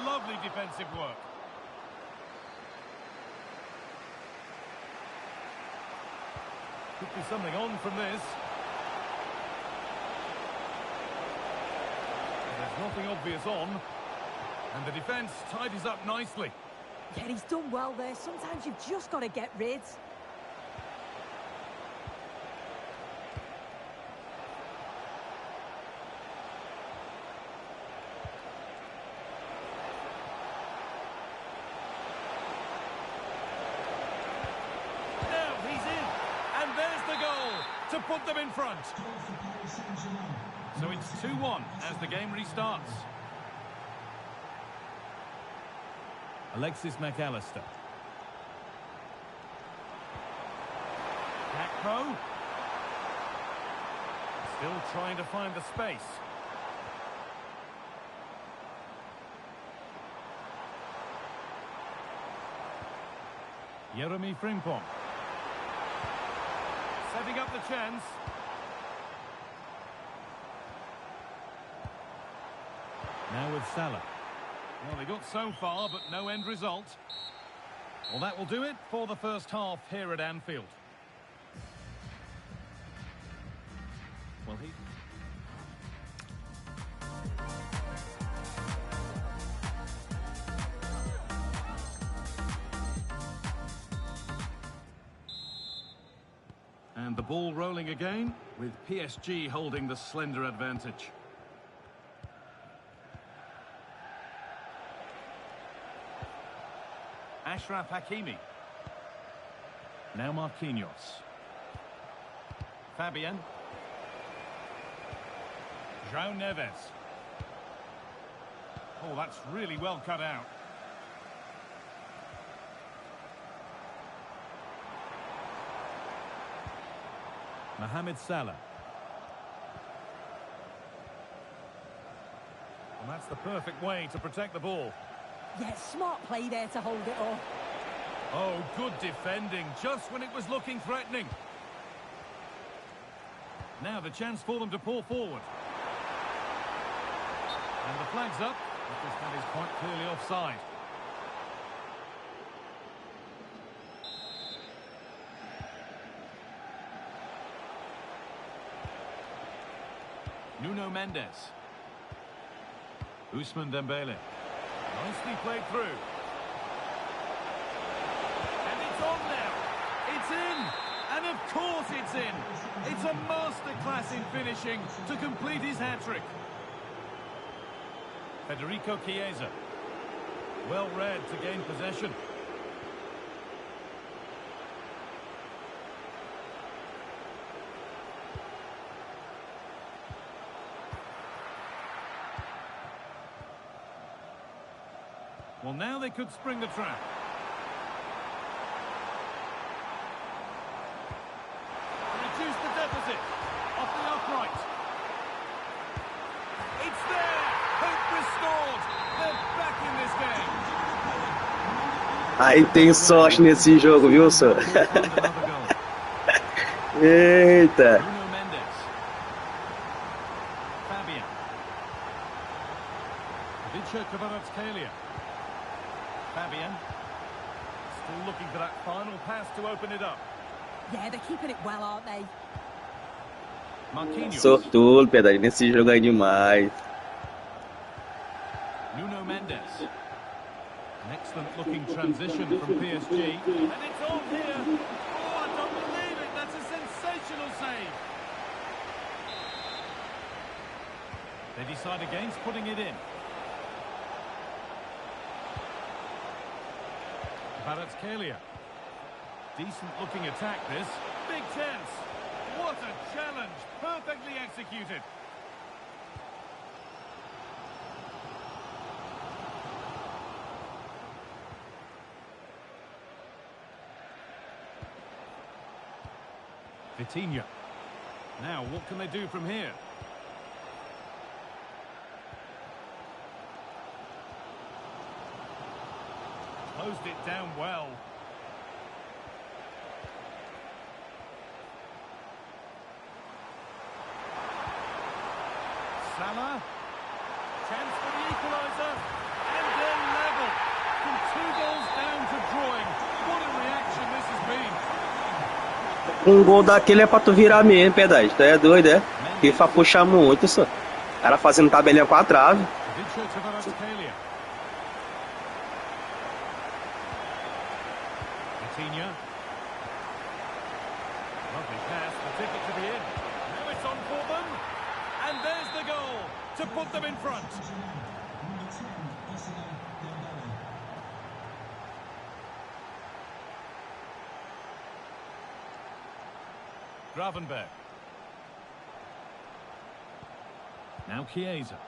Lovely defensive work. Could be something on from this. There's nothing obvious on. And the defence tidies up nicely. Yeah, he's done well there. Sometimes you've just got to get rid. To put them in front. So it's 2-1 as the game restarts. Alexis McAllister. Gakpo. Still trying to find the space. Jeremy Frimpong. Setting up the chance. Now with Salah. Well, they got so far, but no end result. Well, that will do it for the first half here at Anfield. Well, ball rolling again, with PSG holding the slender advantage. Achraf Hakimi. Now Marquinhos. Fabian. João Neves. Oh, that's really well cut out. Mohamed Salah. And that's the perfect way to protect the ball. Yeah, smart play there to hold it off. Oh, good defending, just when it was looking threatening. Now the chance for them to pull forward. And the flag's up, because that is quite clearly offside. Nuno Mendes. Ousmane Dembele. Nicely played through. And it's on now. It's in. And of course it's in. It's a masterclass in finishing to complete his hat-trick. Federico Chiesa. Well read to gain possession. Well, now they could spring the trap. Reduce the deficit. Off the upright. It's there! Hope restored! They're back in this game. Aí tem sorte nesse jogo, viu, senhor? Eita! Nuno Mendes. Fabian. Vincenzo Kvaratskhelia. Fabian. Still looking for that final pass to open it up. Yeah, they're keeping it well, aren't they? Marquinhos. Sortudo, Pedro, nesse jogo aí demais. Nuno Mendes. An excellent looking transition from PSG. And it's on here. Oh, I don't believe it. That's a sensational save. They decide against putting it in. Kvaratskhelia. Decent looking attack this. Big chance. What a challenge. Perfectly executed. Vitinha. Now, what can they do from here? Closed it down well. Salah. Chance for the equaliser. And they're level. From 2 goals down to drawing. What a reaction this has been. Gol daquele é pra tu virar mesmo, Pedro. Tu é doido, é? FIFA puxa muito, só. O cara fazendo tabelinha com a trave. Vincenzo Kvaratskhelia. Vitinha. Lovely pass, the ticket to the in. Now it's on for them. And there's the goal to put them in front. Gravenberg. Now Chiesa.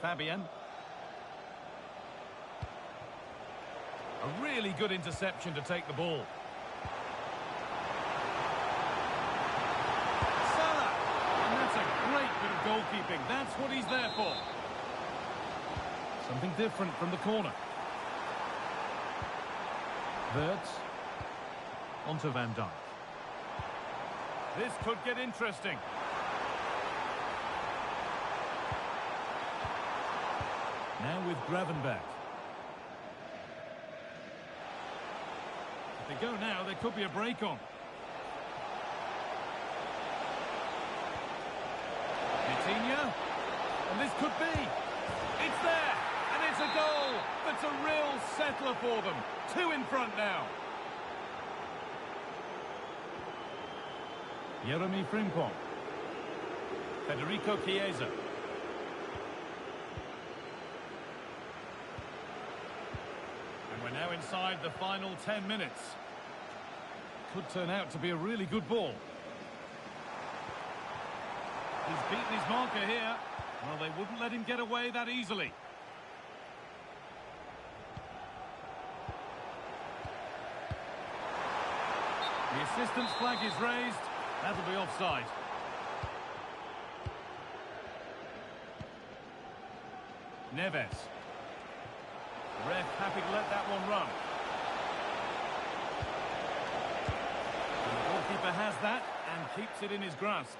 Fabian. A really good interception to take the ball. Salah! And that's a great bit of goalkeeping. That's what he's there for. Something different from the corner. Wirtz. Onto Van Dijk. This could get interesting. Now with Gravenberg. If they go now, there could be a break on. Vitinha. And this could be. It's there. And it's a goal. That's a real settler for them. 2 in front now. Jeremy Frimpong. Federico Chiesa. And we're now inside the final 10 minutes. Could turn out to be a really good ball. He's beaten his marker here. Well, they wouldn't let him get away that easily. The assistant's flag is raised. That'll be offside. Neves. Ref happy to let that one run. And the goalkeeper has that and keeps it in his grasp.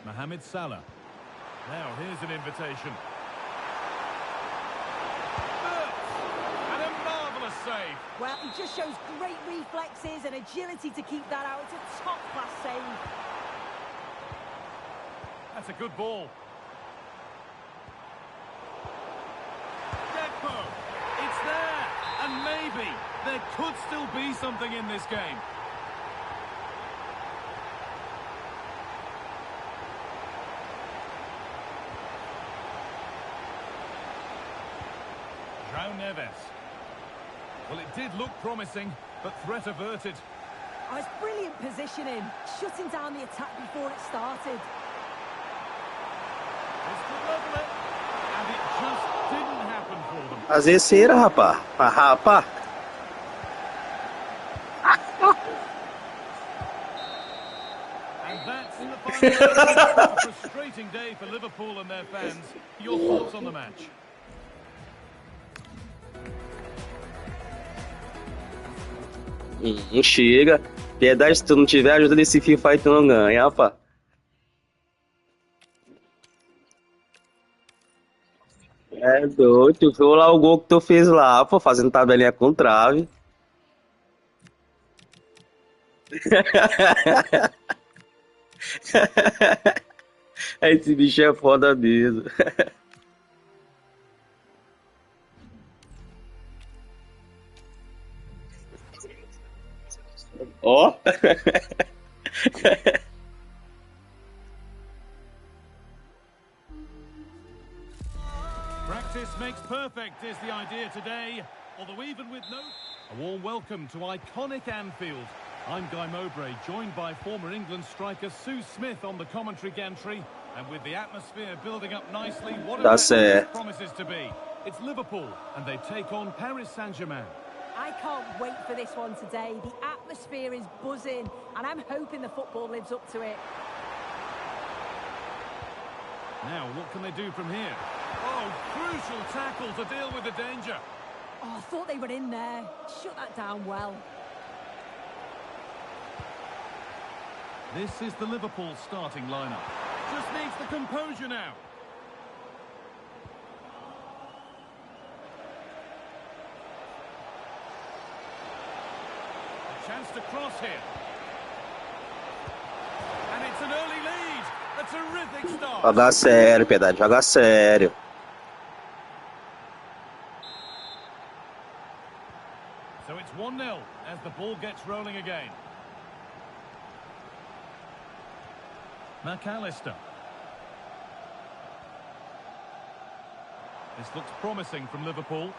Mohamed Salah. Now here's an invitation. And a marvellous save. Well, he just shows great reflexes and agility to keep that out. It's a top-class save. That's a good ball. Gakpo. It's there. And maybe there could still be something in this game. João Neves. Well, it did look promising, but threat averted. Oh, it's brilliant positioning, shutting down the attack before it started. This could level it, and it just didn't happen for them. Azeiteira, rapá. Rapá. And that's the final. A frustrating day for Liverpool and their fans. Your thoughts on the match? Chega. Piedade, se tu não tiver ajuda nesse FIFA aí, tu não ganha, rapá. É doido, tu viu lá o gol que tu fez lá, pô, fazendo tabelinha com trave. Esse bicho é foda mesmo. Ó. Practice makes perfect is the idea today, although even with no... A warm welcome to iconic Anfield. I'm Guy Mowbray, joined by former England striker Sue Smith on the commentary gantry, and with the atmosphere building up nicely, what a match this promises to be. It's Liverpool, and they take on Paris Saint-Germain. I can't wait for this one today. The atmosphere is buzzing, and I'm hoping the football lives up to it. Now, what can they do from here? Oh, crucial tackle to deal with the danger. Oh, I thought they were in there. Shut that down well. This is the Liverpool starting lineup. Just needs the composure now. A chance to cross here. And it's an early lead. A terrific start. Joga sério, Piedade, joga sério. So it's 1-0 as the ball gets rolling again. McAllister. This looks promising from Liverpool.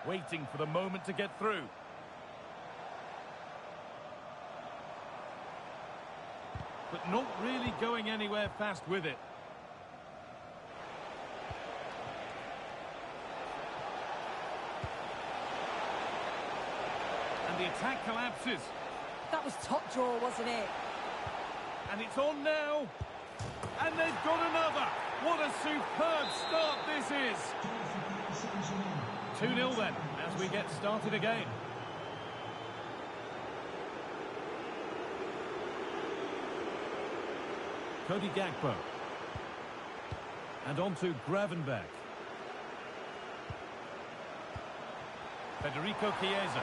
Waiting for the moment to get through. But not really going anywhere fast with it. And the attack collapses. That was top draw, wasn't it? And it's on now. And they've got another. What a superb start this is. 2-0 then, as we get started again. Cody Gakpo. And on to Gravenberch. Federico Chiesa.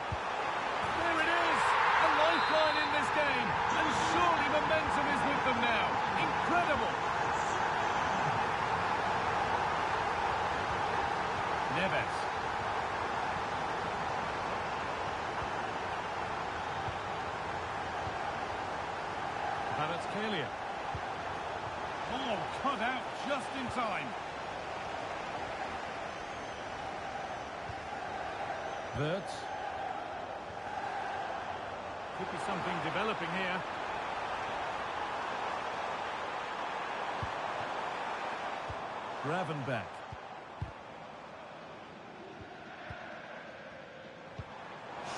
There it is! A lifeline in this game. And surely momentum is with them now. Incredible! Neves. Kvaratskhelia. Oh, cut out just in time. Wirtz. Could be something developing here. Gravenberch.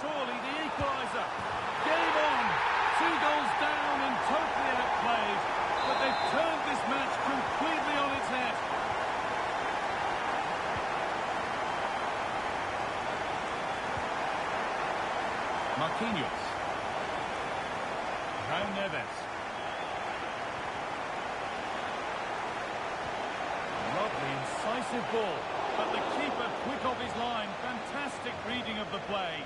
Surely the equaliser. Game on. 2 goals down and totally outplayed. But they've turned this match completely on its head. Marquinhos. Raul Neves. Lovely, incisive ball. But the keeper quick off his line. Fantastic reading of the play.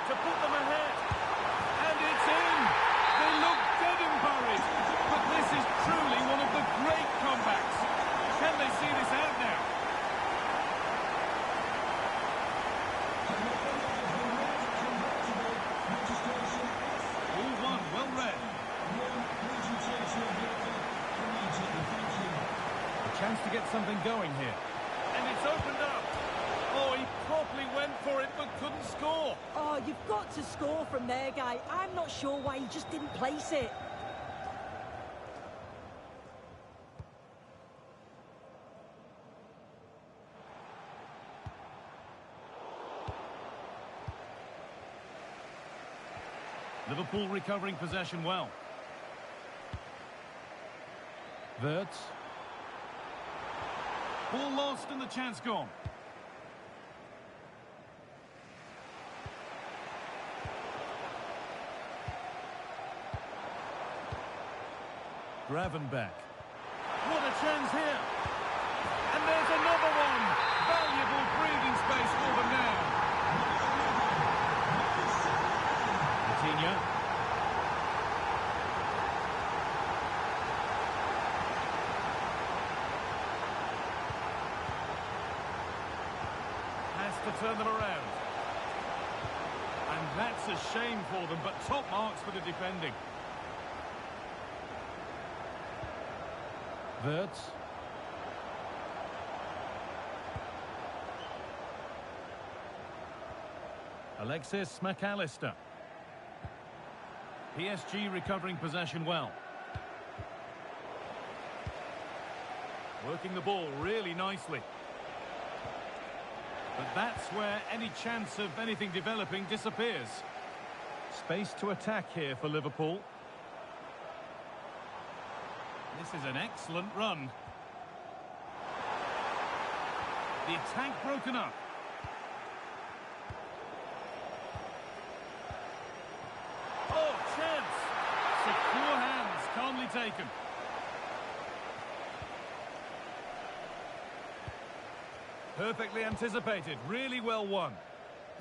To put them ahead. And it's in. They look dead and buried. But this is truly one of the great comebacks. Can they see this out now? All one, well read. A chance to get something going here. And it's opened up. Oh, he properly went for it but couldn't score. Oh, you've got to score from there, guy. I'm not sure why he just didn't place it. Liverpool recovering possession well. Wirtz. Ball lost and the chance gone. Gravenberch. What a chance here. And there's another one. Valuable breathing space for them now. Coutinho. Has to turn them around. And that's a shame for them, but top marks for the defending. Wirtz. Alexis McAllister. PSG recovering possession well. Working the ball really nicely. But that's where any chance of anything developing disappears. Space to attack here for Liverpool. This is an excellent run. The attack broken up. Oh, chance! Secure hands, calmly taken. Perfectly anticipated, really well won.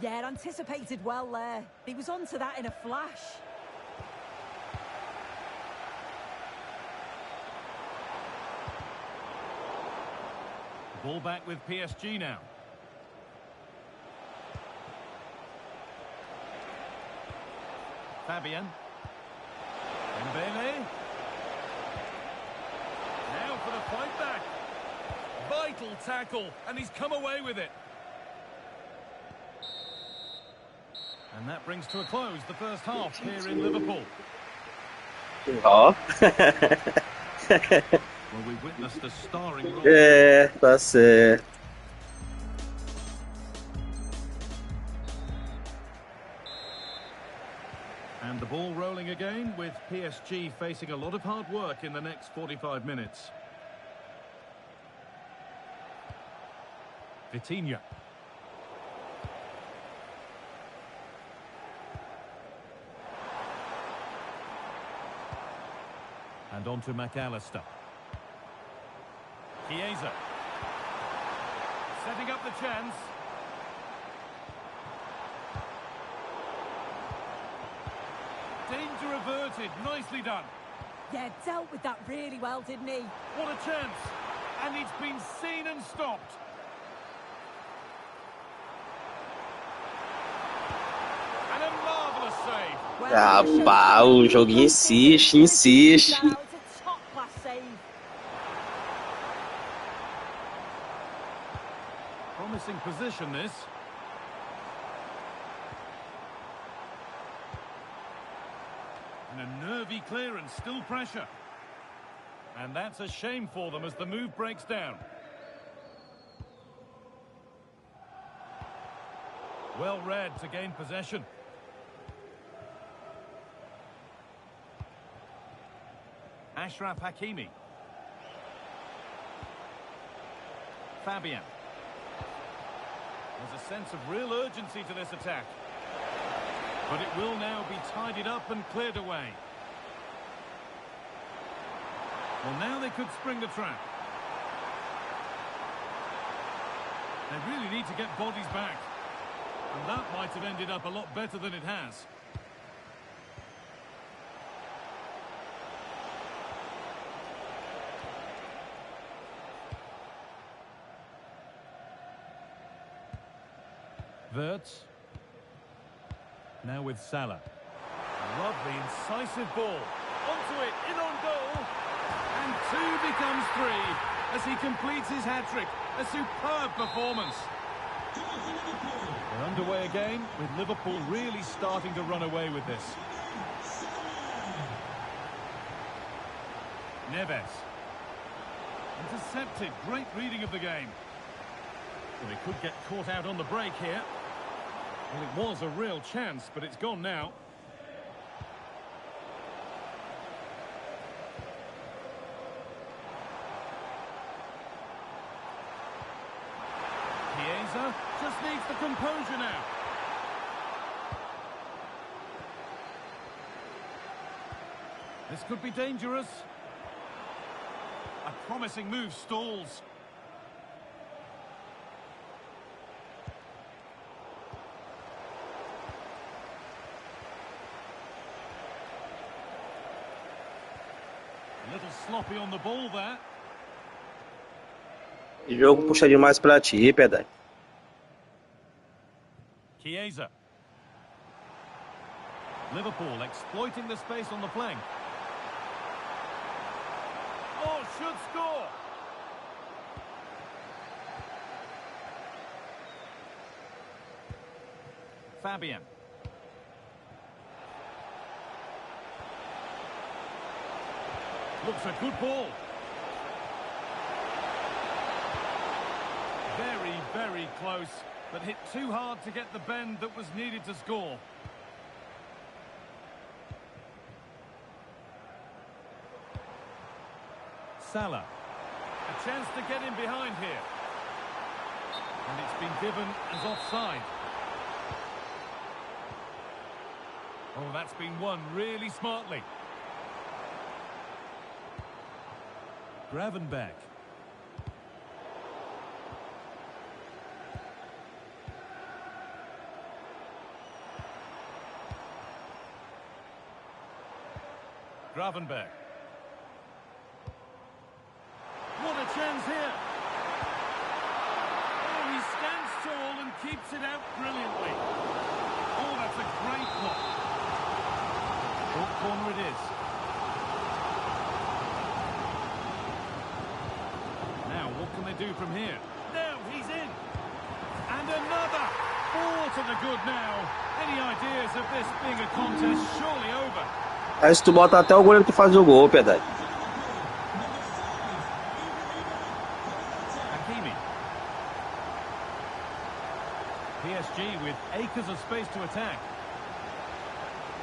Yeah, anticipated well there. He was onto that in a flash. Ball back with PSG now. Fabian. Dembele. Now for the fight back. Vital tackle, and he's come away with it. And that brings to a close the first half here in Liverpool. Ó. Well, we witnessed a starring role. É, tá certo. And the ball rolling again with PSG facing a lot of hard work in the next 45 minutes. Vitinha. And on to McAllister. Chiesa. Setting up the chance. Danger averted. Nicely done. Yeah, dealt with that really well, didn't he? What a chance. And it's been seen and stopped. And a marvellous save. Well, Pá, o joguinho insiste, insiste. That was a top-class save. Promising position, this. And a nervy clearance, still pressure. And that's a shame for them as the move breaks down. Well read to gain possession. Ashraf Hakimi. Fabian. There's a sense of real urgency to this attack. But it will now be tidied up and cleared away. Well, now they could spring the trap. They really need to get bodies back. And that might have ended up a lot better than it has. Wirtz. Now with Salah. Lovely, incisive ball. Onto it, in on goal. And 2 becomes 3 as he completes his hat-trick. A superb performance. They're underway again, with Liverpool really starting to run away with this. Neves. Intercepted. Great reading of the game. Well, they could get caught out on the break here. Well, it was a real chance, but it's gone now. Chiesa just needs the composure now. This could be dangerous. A promising move stalls. A little sloppy on the ball there. O jogo puxa demais pra ti, Pedro. Chiesa. Liverpool exploiting the space on the flank. Oh, should score. Fabian. Looks a good ball. Very, very close, but hit too hard to get the bend that was needed to score. Salah. A chance to get in behind here. And it's been given as offside. Oh, that's been won really smartly. Gravenberch. Gravenberch. What a chance here. Oh, he stands tall and keeps it out brilliantly. Oh, that's a great block. Short corner it is. Now, what can they do from here? Now, he's in. And another. 4 to the good now. Any ideas of this being a contest surely over? Aí se tu bota até o goleiro, tu faz o gol, Pedro. Hakimi. PSG with acres of space to attack.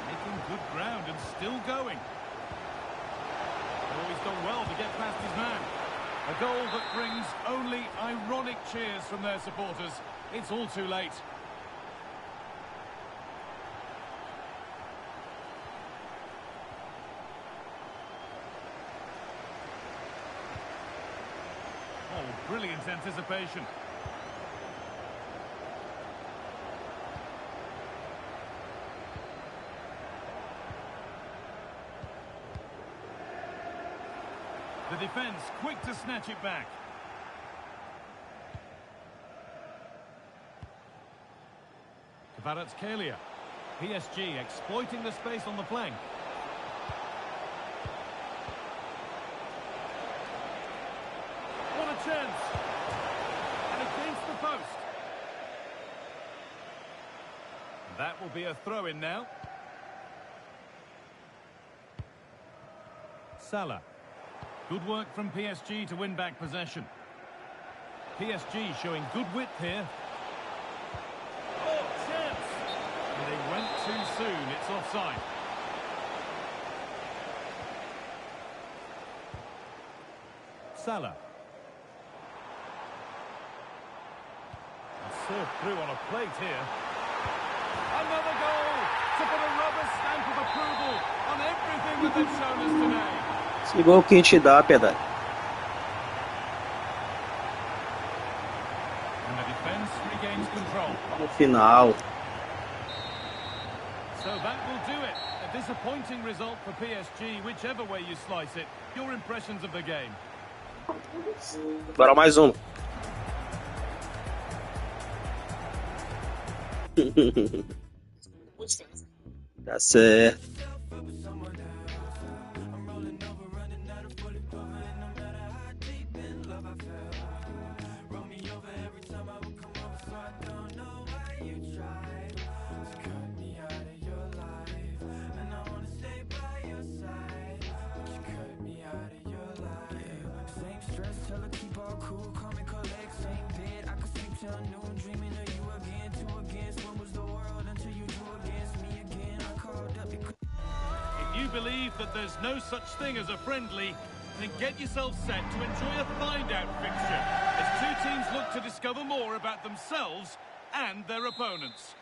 Making good ground and still going. Oh, he's done well to get past his man. A goal that brings only ironic cheers from their supporters. It's all too late. Oh, brilliant anticipation. The defence quick to snatch it back. Kvaratskhelia. PSG exploiting the space on the flank. What a chance! And against the post. That will be a throw-in now. Salah. Good work from PSG to win back possession. PSG showing good width here. Oh, chance! And they went too soon. It's offside. Salah. And served through on a plate here. Another goal to put a rubber stamp of approval on everything that they've shown us today. Esse gol que a gente dá, Piedade. And the defense regains control. No final. So that will do it. A disappointing result for PSG, whichever way you slice it. Your impressions of the game? Bora mais um. Tá certo. Believe that there's no such thing as a friendly, then get yourself set to enjoy a find-out fixture as two teams look to discover more about themselves and their opponents.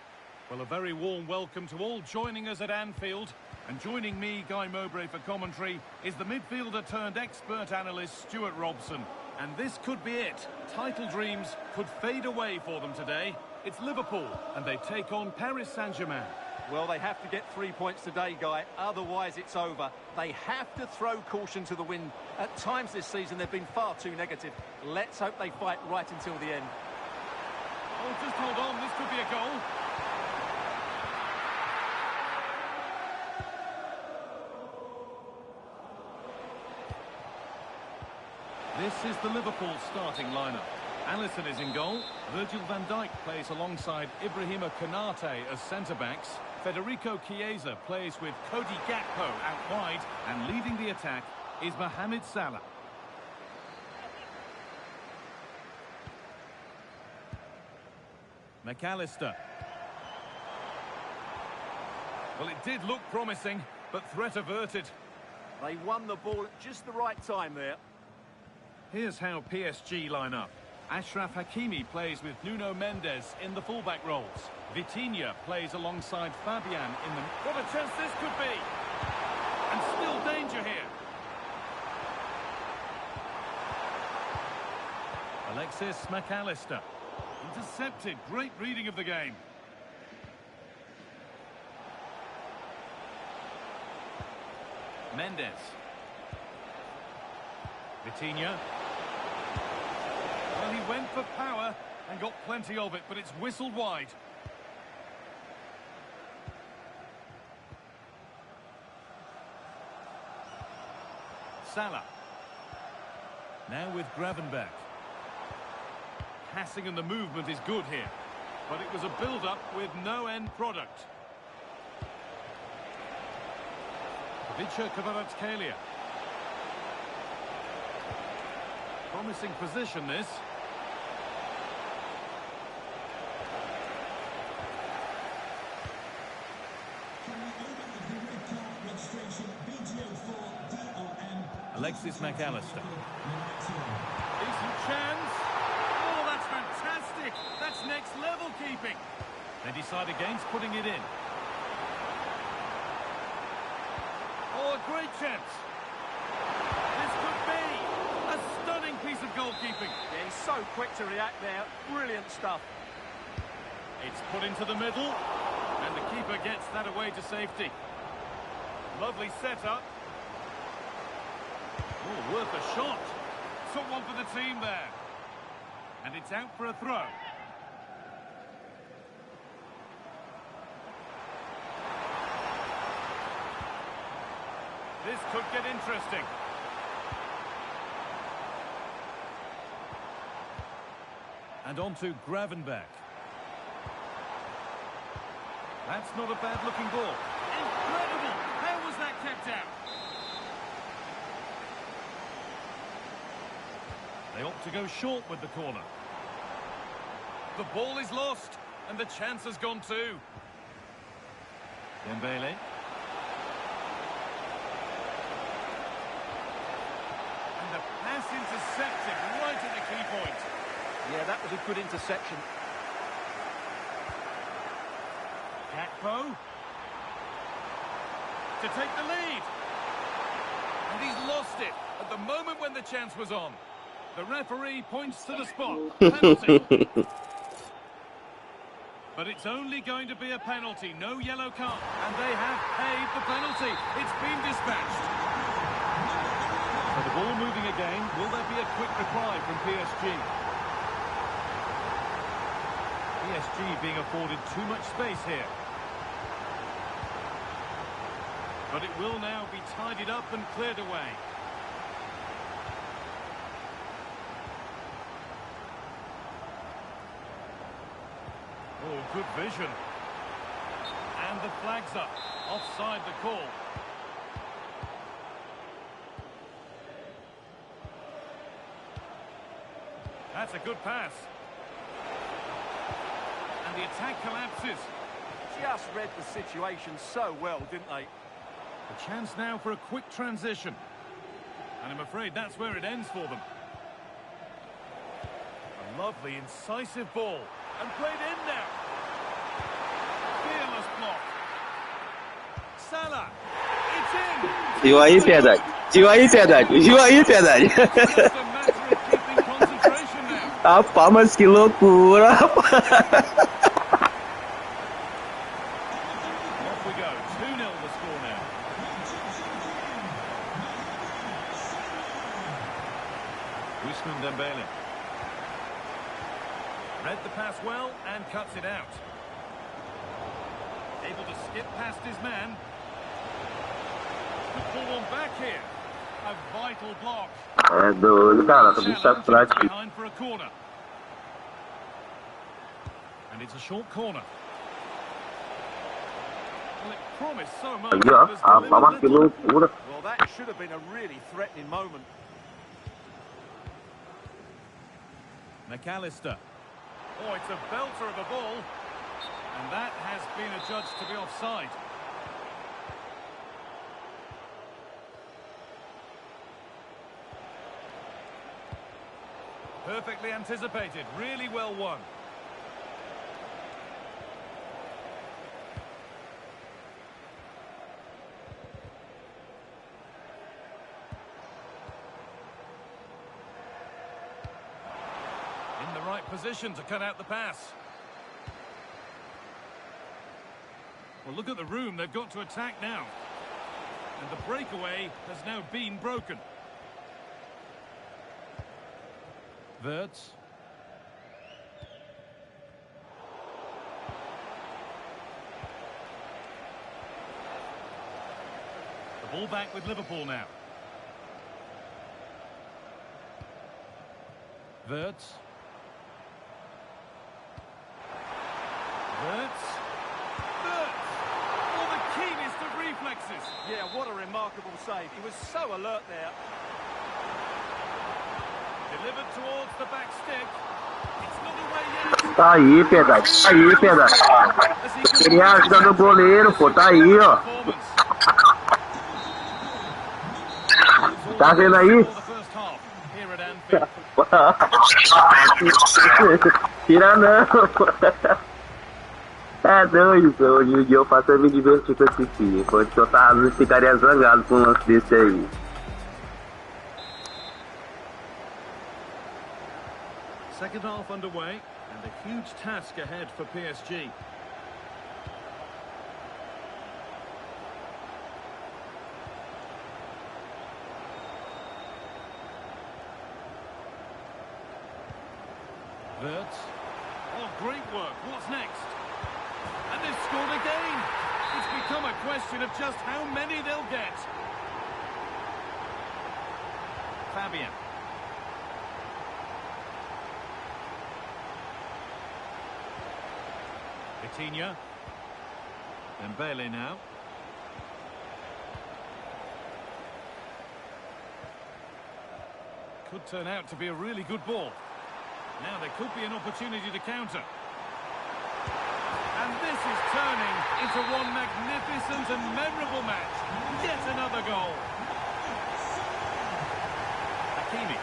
Well, a very warm welcome to all joining us at Anfield, and joining me, Guy Mowbray, for commentary is the midfielder turned expert analyst Stuart Robson. And this could be it. Title dreams could fade away for them today. It's Liverpool and they take on Paris Saint-Germain. Well, they have to get 3 points today, Guy. Otherwise, it's over. They have to throw caution to the wind. At times this season, they've been far too negative. Let's hope they fight right until the end. Oh, just hold on. This could be a goal. This is the Liverpool starting lineup. Alisson is in goal. Virgil van Dijk plays alongside Ibrahima Konate as centre-backs. Federico Chiesa plays with Cody Gakpo out wide, and leading the attack is Mohamed Salah. McAllister. Well, it did look promising, but threat averted. They won the ball at just the right time there. Here's how PSG line up. Achraf Hakimi plays with Nuno Mendes in the fullback roles. Vitinha plays alongside Fabian in the... What a chance this could be! And still danger here. Alexis McAllister. Intercepted. Great reading of the game. Mendes. Vitinha. Well, he went for power and got plenty of it, but it's whistled wide. Salah. Now with Gravenberch. Passing and the movement is good here, but it was a build-up with no end product. Ivica Kvaratskhelia. Promising position, this. Alexis McAllister. Decent chance. Oh, that's fantastic. That's next level keeping. They decide against putting it in. Oh, a great chance. This could be a stunning piece of goalkeeping. Yeah, he's so quick to react there. Brilliant stuff. It's put into the middle, and the keeper gets that away to safety. Lovely setup. Oh, worth a shot. Took one for the team there. And it's out for a throw. This could get interesting. And on to Gravenberch. That's not a bad-looking ball. Incredible! How was that kept out? They opt to go short with the corner. The ball is lost, and the chance has gone too. Dembele. And the pass intercepted right at the key point. Yeah, that was a good interception. Gakpo to take the lead. And he's lost it at the moment when the chance was on. The referee points to the spot. Penalty. But it's only going to be a penalty, no yellow card. And they have paid the penalty. It's been dispatched. So the ball moving again. Will there be a quick reply from PSG? PSG being afforded too much space here. But it will now be tidied up and cleared away. Oh, good vision. And the flag's up. Offside the call. That's a good pass. And the attack collapses. Just read the situation so well, didn't they? A chance now for a quick transition. And I'm afraid that's where it ends for them. A lovely, incisive ball. And played in now. Fearless block. Salah. It's in. Viu aí, Piedade? Viu aí, Piedade? Viu aí, Piedade? Just a matter of keeping concentration now. Rapaz, mas que loucura, rapaz. Off we go. 2-0 the score now. Ousmane Dembele. Read the pass well and cuts it out. Able to skip past his man. Could pull one back here. A vital block. É doido, cara. Tô muito saturado aqui. Behind for a corner. And it's a short corner. Well, it promised so much. Aí, ó. Rapaz, que loucura. Well, that should have been a really threatening moment. McAllister. Oh, it's a belter of a ball. And that has been adjudged to be offside. Perfectly anticipated. Really well won. In the right position to cut out the pass. Well, look at the room they've got to attack now. And the breakaway has now been broken. Wirtz. The ball back with Liverpool now. Wirtz. Wirtz. Oh, the keenest of reflexes. Yeah, what a remarkable save. He was so alert there. Delivered towards the back stick. It's not away yet. Tá aí, Piedade. Tá aí, Piedade. Queria a ajuda do goleiro, pô. Tá aí, ó. Tá vendo aí? Tira não. É doido, pô. Hoje em dia eu faço me divertir com esse filho. Enquanto eu tava, ficaria zangado com um lance desse aí. Second half underway, and a huge task ahead for PSG. Wirtz. Oh, great work. What's next? And they've scored again. It's become a question of just how many they'll get. Fabian. Vitinha. Dembele now. Could turn out to be a really good ball. Now there could be an opportunity to counter. And this is turning into one magnificent and memorable match. Yet another goal. Hakimi.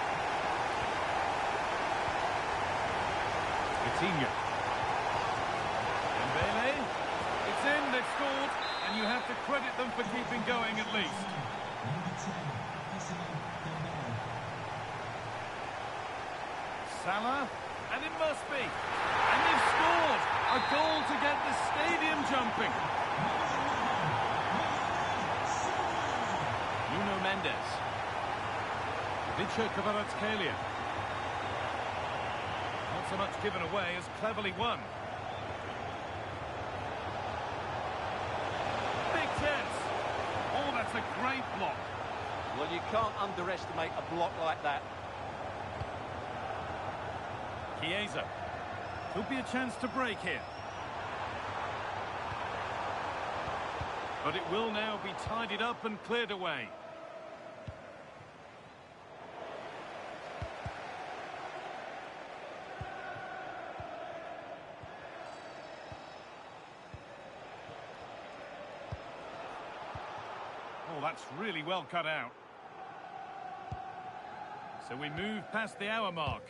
Vitinha. Dembele. It's in, they've scored, and you have to credit them for keeping going at least. Salah, and it must be. And they've scored! A goal to get the stadium jumping. Nuno Mendes. Vicha Kvaratskhelia. Not so much given away as cleverly won. Big chance. Oh, that's a great block. Well, you can't underestimate a block like that. Chiesa. Could be a chance to break here. But it will now be tidied up and cleared away. Oh, that's really well cut out. So we move past the hour mark.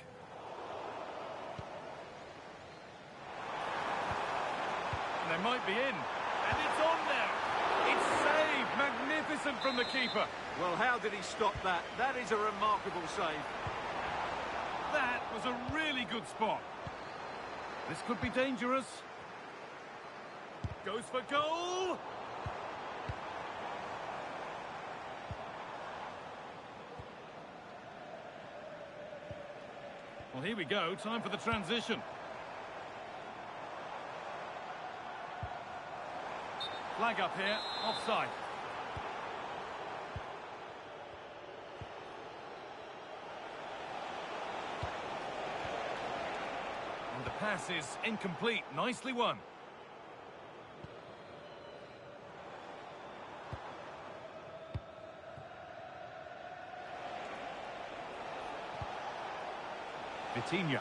They might be in, and it's on now. It's saved, magnificent from the keeper. Well, how did he stop that? That is a remarkable save. That was a really good spot. This could be dangerous. Goes for goal. Well, here we go. Time for the transition. Flag up here, offside. And the pass is incomplete, nicely won. Vitinha.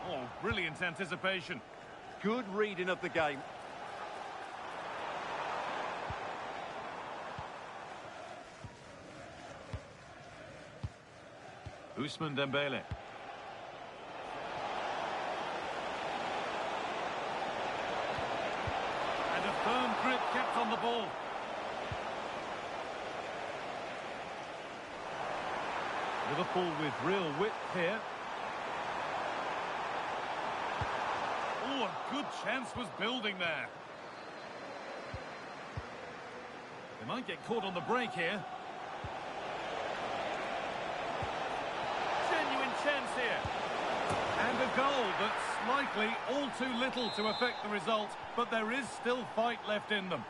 Oh, brilliant anticipation. Good reading of the game. Ousmane Dembele. And a firm grip kept on the ball. Liverpool with real width here. Oh, a good chance was building there. They might get caught on the break here. Genuine chance here. And a goal that's likely all too little to affect the result, but there is still fight left in them.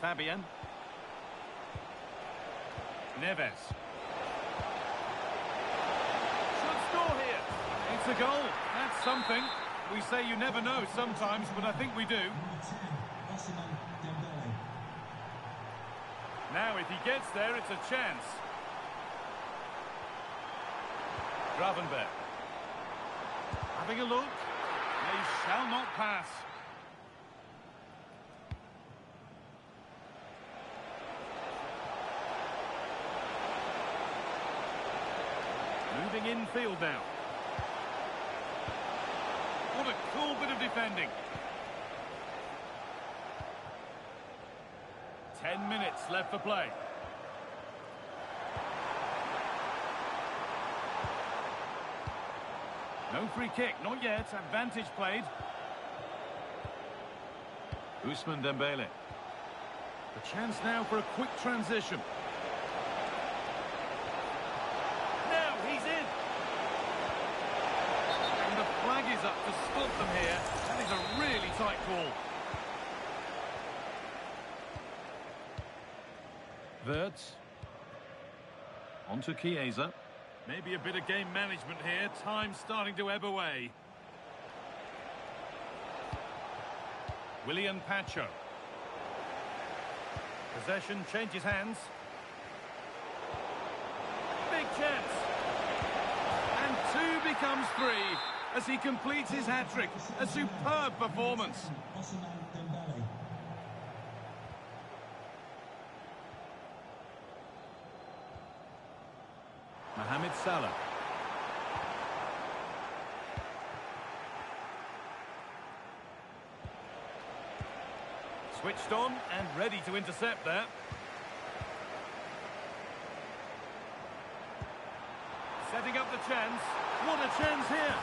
Fabian. Neves. Should score here. It's a goal. That's something. We say you never know sometimes, but I think we do. Now, if he gets there, it's a chance. Gravenberch. Having a look. They shall not pass. Moving infield now. What a cool bit of defending. 10 minutes left for play. No free kick, not yet. Advantage played. Ousmane Dembele. The chance now for a quick transition. Now he's in. And the flag is up to stop them here. That is a really tight call. Wirtz. On to Chiesa. Maybe a bit of game management here. Time starting to ebb away. Willian Pacho. Possession changes hands. Big chance. And 2 becomes 3 as he completes his hat-trick. A superb performance. Mohamed Salah. Switched on and ready to intercept that. Setting up the chance. What a chance here.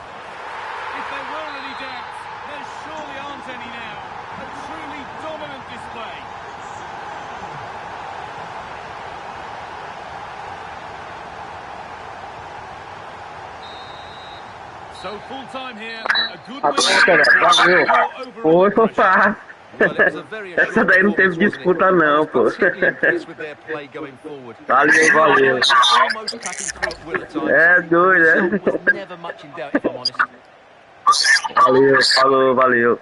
If there were any doubts, there surely aren't any now. A truly dominant display. So full time here. A good win. Foi, Fofá. Essa daí não teve disputa não, pô. Valeu, valeu. É doido, é? Valeu, falou, valeu.